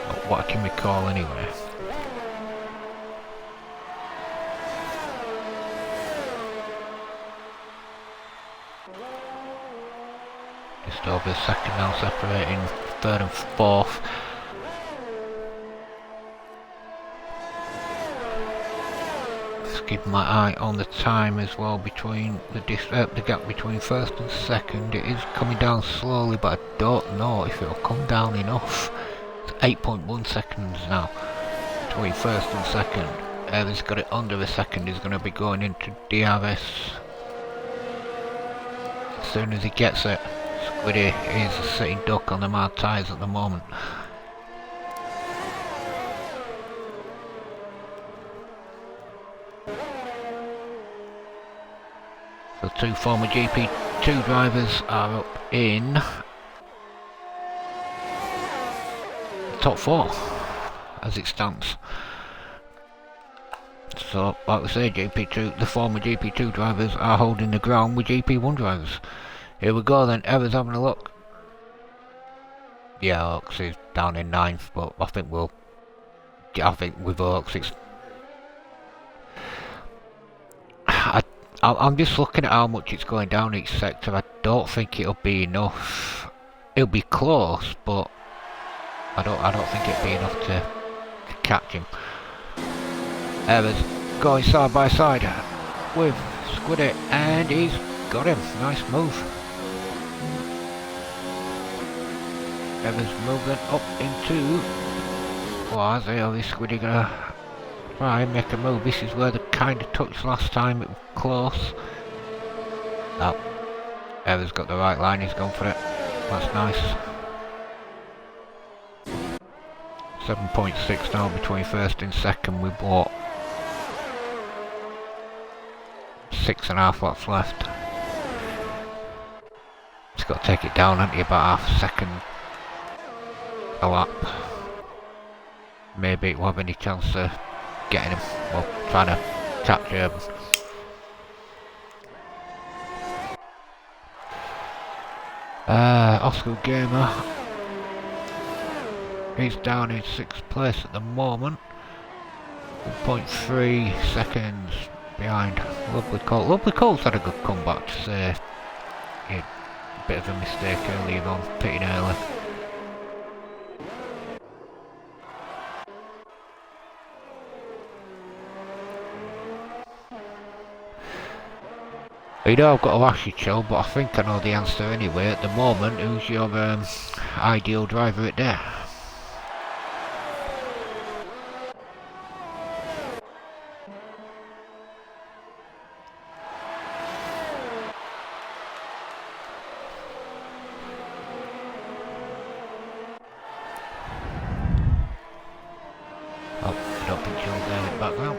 not what I can recall anyway. Just over a second now separating third and fourth. Just keep my eye on the time as well between the gap between first and second. It is coming down slowly, but I don't know if it'll come down enough. It's 8.1 seconds now between first and second. He's got it under a second. He's going to be going into DRS as soon as he gets it. Squiddy is a sitting duck on the hard tyres at the moment. So 2 former GP2 drivers are up in the top 4 as it stands. So, like we say, GP2, the former GP2 drivers are holding the ground with GP1 drivers. Here we go then, Evans having a look. Yeah, Oaks is down in 9th, but I think with Oaks it's... I'm just looking at how much it's going down each sector. I don't think it'll be enough. It'll be close, but I don't think it'll be enough to catch him. Evans going side by side with Squiddy, and he's got him. Nice move. Evans moving up into... Well, is Squiddy gonna try and make a move? This is where they kind of touched last time. It was close. Oh, Evans got the right line. He's gone for it. That's nice. 7.6 now between first and second. We've got 6.5 laps left. Just got to take it down, haven't you? About half a second a lap. Maybe it will have any chance of getting him, or trying to capture him. Oscar Gamer, he's down in 6th place at the moment. 1.3 seconds behind Lovely Colt. Lovely Colt's had a good comeback, to say. He had a bit of a mistake earlier on, pitting early. You know, I've got to ask you, Chill, but I think I know the answer anyway. At the moment, who's your ideal driver at there? Oh, I don't think Chill's there in the background.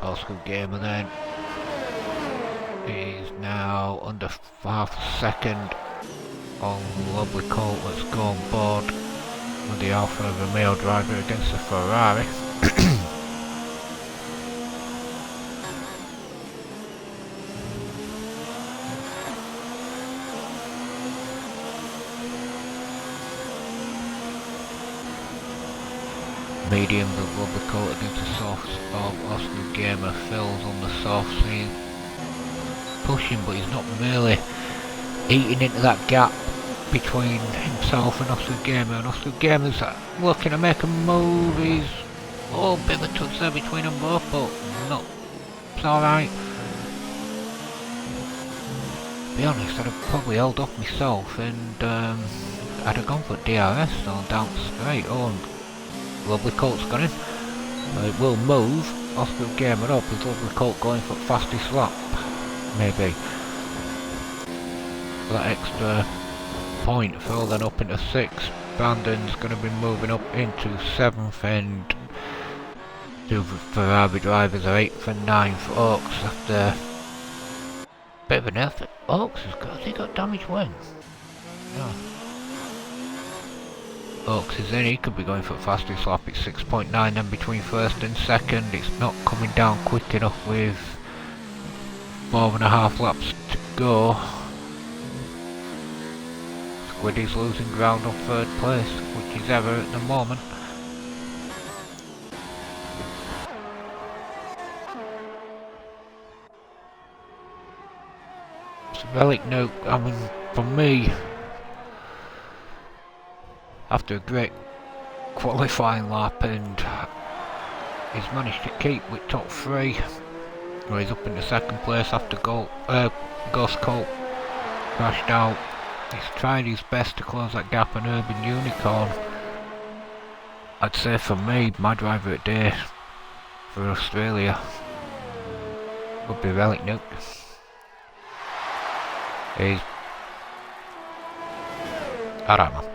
Oscar Gamer then is now under half a second on Lovely Colt. Let's go on board with the Alfa Romeo driver against the Ferrari. Mediums of Lovely Colt against the softs of Oscar Gamer. Phil's on the softs. He's pushing, but he's not really eating into that gap between himself and Oscar Gamer. And Oscar Gamer's looking to make a move. He's a bit of a touch there between them both, but not. It's alright. To be honest, I'd have probably held off myself and I'd have gone for DRS on down straight. Oh, Lovely Colt's got him. It will move Oscar Gamer up. Is Lovely Colt going for fastest lap? Maybe. That extra point fell then up into 6th. Brandon's going to be moving up into 7th, and two Ferrari drivers are 8th and 9th. Oaks after bit of an effort. Oaks has he got damaged wings? No. Oaks is in, he could be going for fastest lap. It's 6.9 then between first and second. It's not coming down quick enough with 4.5 laps to go. Squiddy's losing ground on 3rd place, which is ever at the moment. It's a relic note, I mean, for me, after a great qualifying lap, and he's managed to keep with top 3. Well, he's up in the 2nd place after Ghost Colt crashed out. He's tried his best to close that gap on Urban Unicorn. I'd say for me, my driver at day for Australia would be Relic Nuke. He's... alright, man.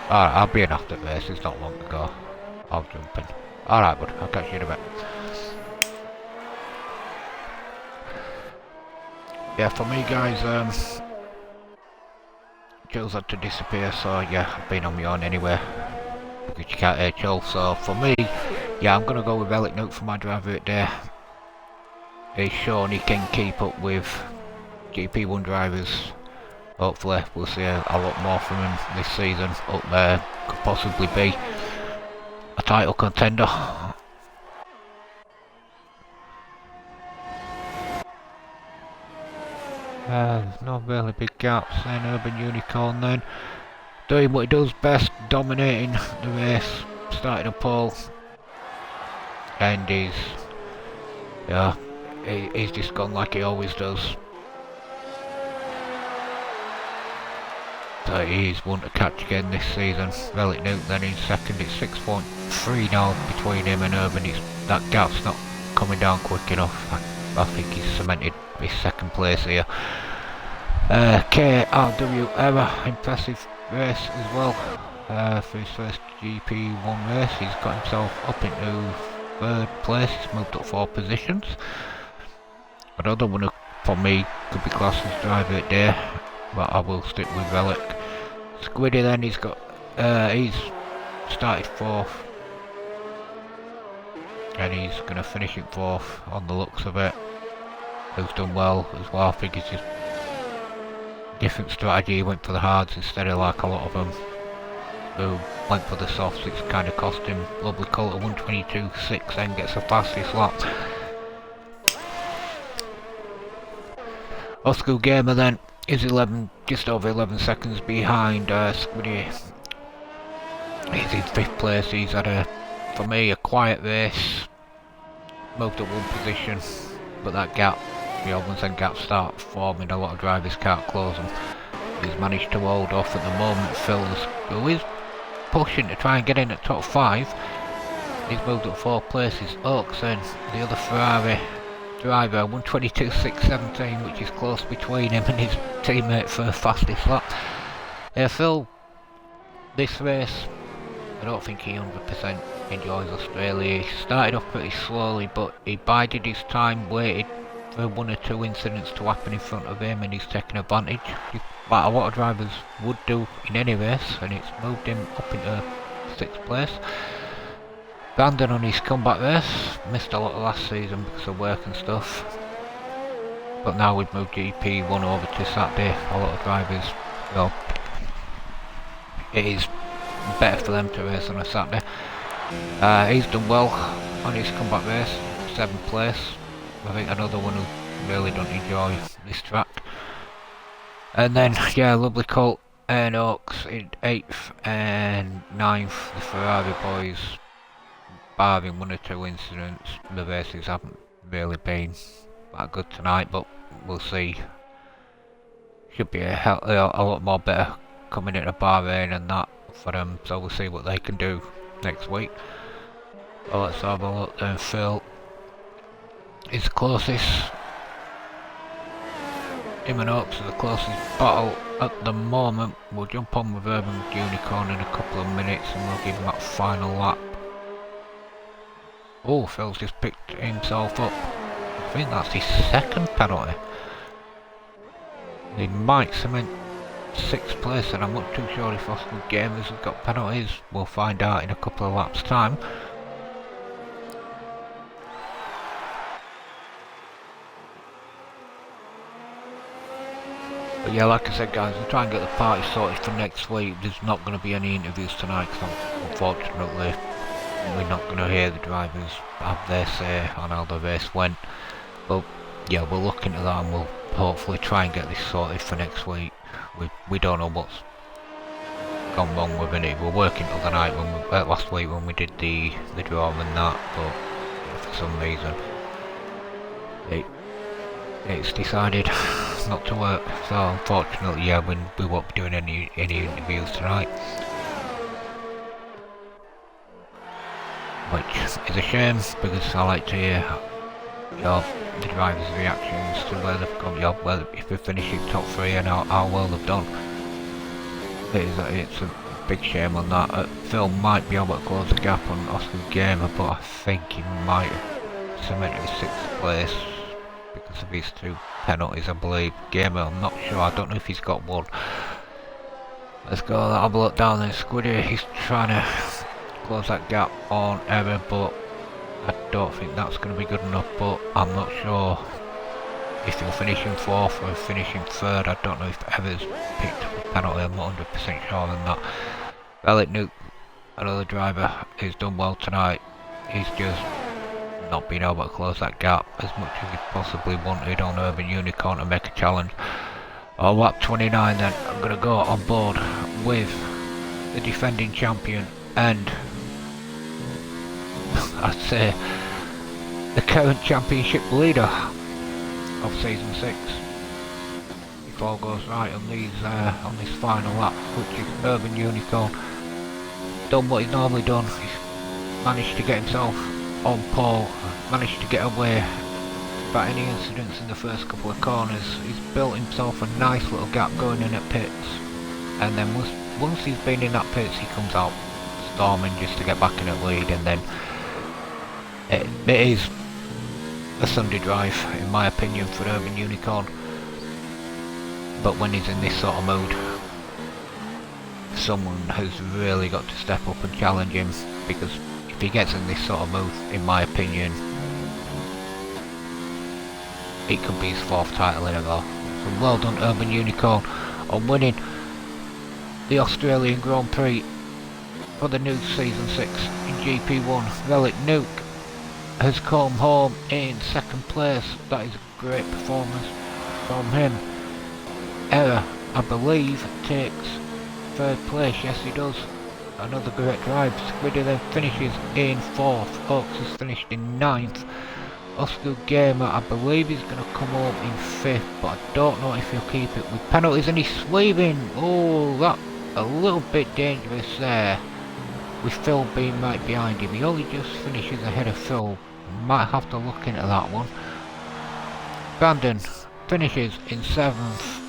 Alright, I'll be in after the race, it's not long to go. I'll jump in. Alright, bud, I'll catch you in a bit. Yeah, for me guys, Chill's had to disappear, so yeah, I've been on my own anyway, because you can't hear Chill, so for me, yeah, I'm gonna go with Elliot Note for my driver today. He's shown he can keep up with GP1 drivers. Hopefully we'll see a lot more from him this season up there, could possibly be a title contender. There's no really big gaps then. Urban Unicorn then doing what he does best, dominating the race, starting a pole, and he's just gone like he always does. So he's one to catch again this season. Relic Newton then in second, it's 6.3 now between him and Urban. That gap's not coming down quick enough. I think he's cemented his second place here. KRW Error, impressive race as well. For his first GP1 race, he's got himself up into third place. He's moved up 4 positions. Another one for me could be classed as driver at day, but I will stick with Relic. Squiddy then, he's started 4th, and he's going to finish in 4th on the looks of it. Who's done well as well. I think it's just different strategy. He went for the hards instead of like a lot of them who went for the softs. It's kind of cost him. Lovely Colt at 1:22.6 then gets the fastest lap. Oscar Gamer then is just over 11 seconds behind Squiddy. He's in 5th place. He's had for me, a quiet race. Moved up 1 position, but that gap, once them gaps start forming, a lot of drivers can't close them. He's managed to hold off at the moment. Who is pushing to try and get in at top 5. He's moved up 4 places. Oaks then, the other Ferrari driver, 1:22.617, which is close between him and his teammate for the fastest lap. Yeah, Phil, this race, I don't think he 100% enjoys Australia. He started off pretty slowly, but he bided his time, waited for 1 or 2 incidents to happen in front of him, and he's taken advantage, like a lot of drivers would do in any race, and it's moved him up into 6th place. Brandon on his comeback race, missed a lot of last season because of work and stuff, but now we've moved GP1 over to Saturday. A lot of drivers, it is better for them to race on a Saturday. He's done well on his comeback race, 7th place. I think another one who really don't enjoy this track. And then, yeah, Lovely Colt and Oaks in 8th and 9th, the Ferrari boys. Barring 1 or 2 incidents, the races haven't really been that good tonight, but we'll see. Should be a lot more better coming into Bahrain and that for them, so we'll see what they can do next week. Well, let's have a look then. Phil is closest. Him and Oaks are the closest battle at the moment. We'll jump on with Urban Unicorn in a couple of minutes and we'll give him that final lap. Oh, Phil's just picked himself up. I think that's his 2nd penalty. He might cement 6th place, and I'm not too sure if Oscar Gamers have got penalties. We'll find out in a couple of laps' time. But yeah, like I said guys, we'll try and get the party sorted for next week. There's not going to be any interviews tonight because unfortunately we're not going to hear the drivers have their say on how the race went. But yeah, we'll look into that and we'll hopefully try and get this sorted for next week. We don't know what's gone wrong with it. We're working till the night last week when we did the draw and that, but for some reason it's decided not to work. So unfortunately, yeah, we won't be doing any interviews tonight, which is a shame because I like to hear the drivers' reactions to where they've gone. If they finish in top 3 and how well they've done. It's a big shame on that. Phil might be able to close the gap on Oscar Gamer, but I think he might have cemented his 6th place because of his 2 penalties, I believe. Gamer, I'm not sure, I don't know if he's got one. Let's go, have a look down there. Squiddy, he's trying to close that gap on Error, but I don't think that's going to be good enough, but I'm not sure if he'll finish in 4th or finish in 3rd. I don't know if Error's picked up a penalty, I'm not 100% sure on that. Relic Nuke, another driver, he's done well tonight. He's just not been able to close that gap as much as he possibly wanted on Urban Unicorn to make a challenge. On lap 29 then, I'm going to go on board with the defending champion and I'd say the current championship leader of season 6. If all goes right on this final lap, which is Urban Unicorn. Done what he's normally done, he's managed to get himself on pole, managed to get away without any incidents in the first couple of corners. He's built himself a nice little gap going in at pits, and then once he's been in that pits he comes out storming just to get back in the lead, and then it is a Sunday drive in my opinion for Urban Unicorn. But when he's in this sort of mood, someone has really got to step up and challenge him, because if he gets in this sort of mood, in my opinion, it could be his 4th title in a row. So well done Urban Unicorn on winning the Australian Grand Prix for the new season 6 in GP1. Relic Nuke has come home in 2nd place. That is a great performance from him. Error, I believe, takes 3rd place. Yes, he does. Another great drive. Squiddy then finishes in 4th. Oaks has finished in 9th. Oscar Gamer, I believe he's going to come home in 5th, but I don't know if he'll keep it with penalties, and he's swerving. Oh, that's a little bit dangerous there, with Phil being right behind him. He only just finishes ahead of Phil. Might have to look into that one. Brandon finishes in 7th.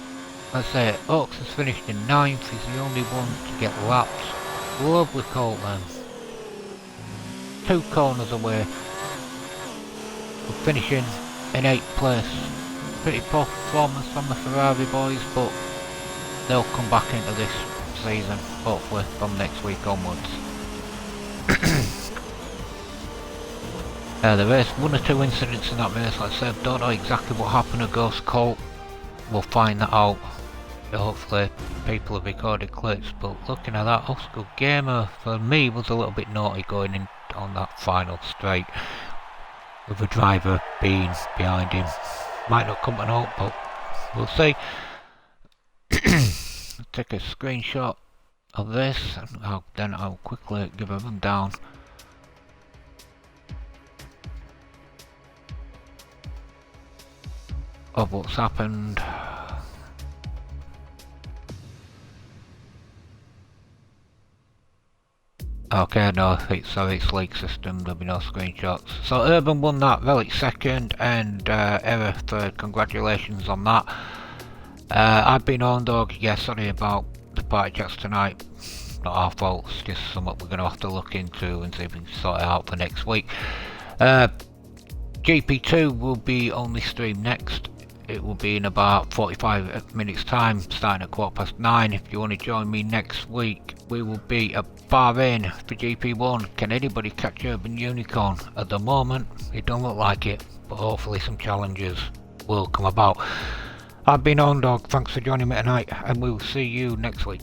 Let's say Oaks has finished in 9th. He's the only one to get lapped. Lovely Colt then. 2 corners away. We're finishing in 8th place. Pretty poor performance from the Ferrari boys, but they'll come back into this season, hopefully from next week onwards. The race, 1 or 2 incidents in that race, like I said, don't know exactly what happened to Ghost Colt. We'll find that out. Hopefully people have recorded clips, but looking at that, Oscar Gamer for me was a little bit naughty going in on that final straight, with a driver being behind him. Might not come to naught, but we'll see. Take a screenshot of this and then I'll quickly give a rundown of what's happened. Okay, no, it's leak system, there'll be no screenshots. So Urban won that, Relic 2nd, and Error 3rd. Congratulations on that. I've been on dog. Yeah, sorry about the party chats tonight. Not our fault, it's just something we're going to have to look into and see if we can sort it out for next week. GP2 will be on the stream next. It will be in about 45 minutes time, starting at 9:15. If you want to join me next week, we will be at Bahrain for GP1. Can anybody catch Urban Unicorn? At the moment, it don't look like it, but hopefully some challenges will come about. I've been on dog, thanks for joining me tonight, and we'll see you next week.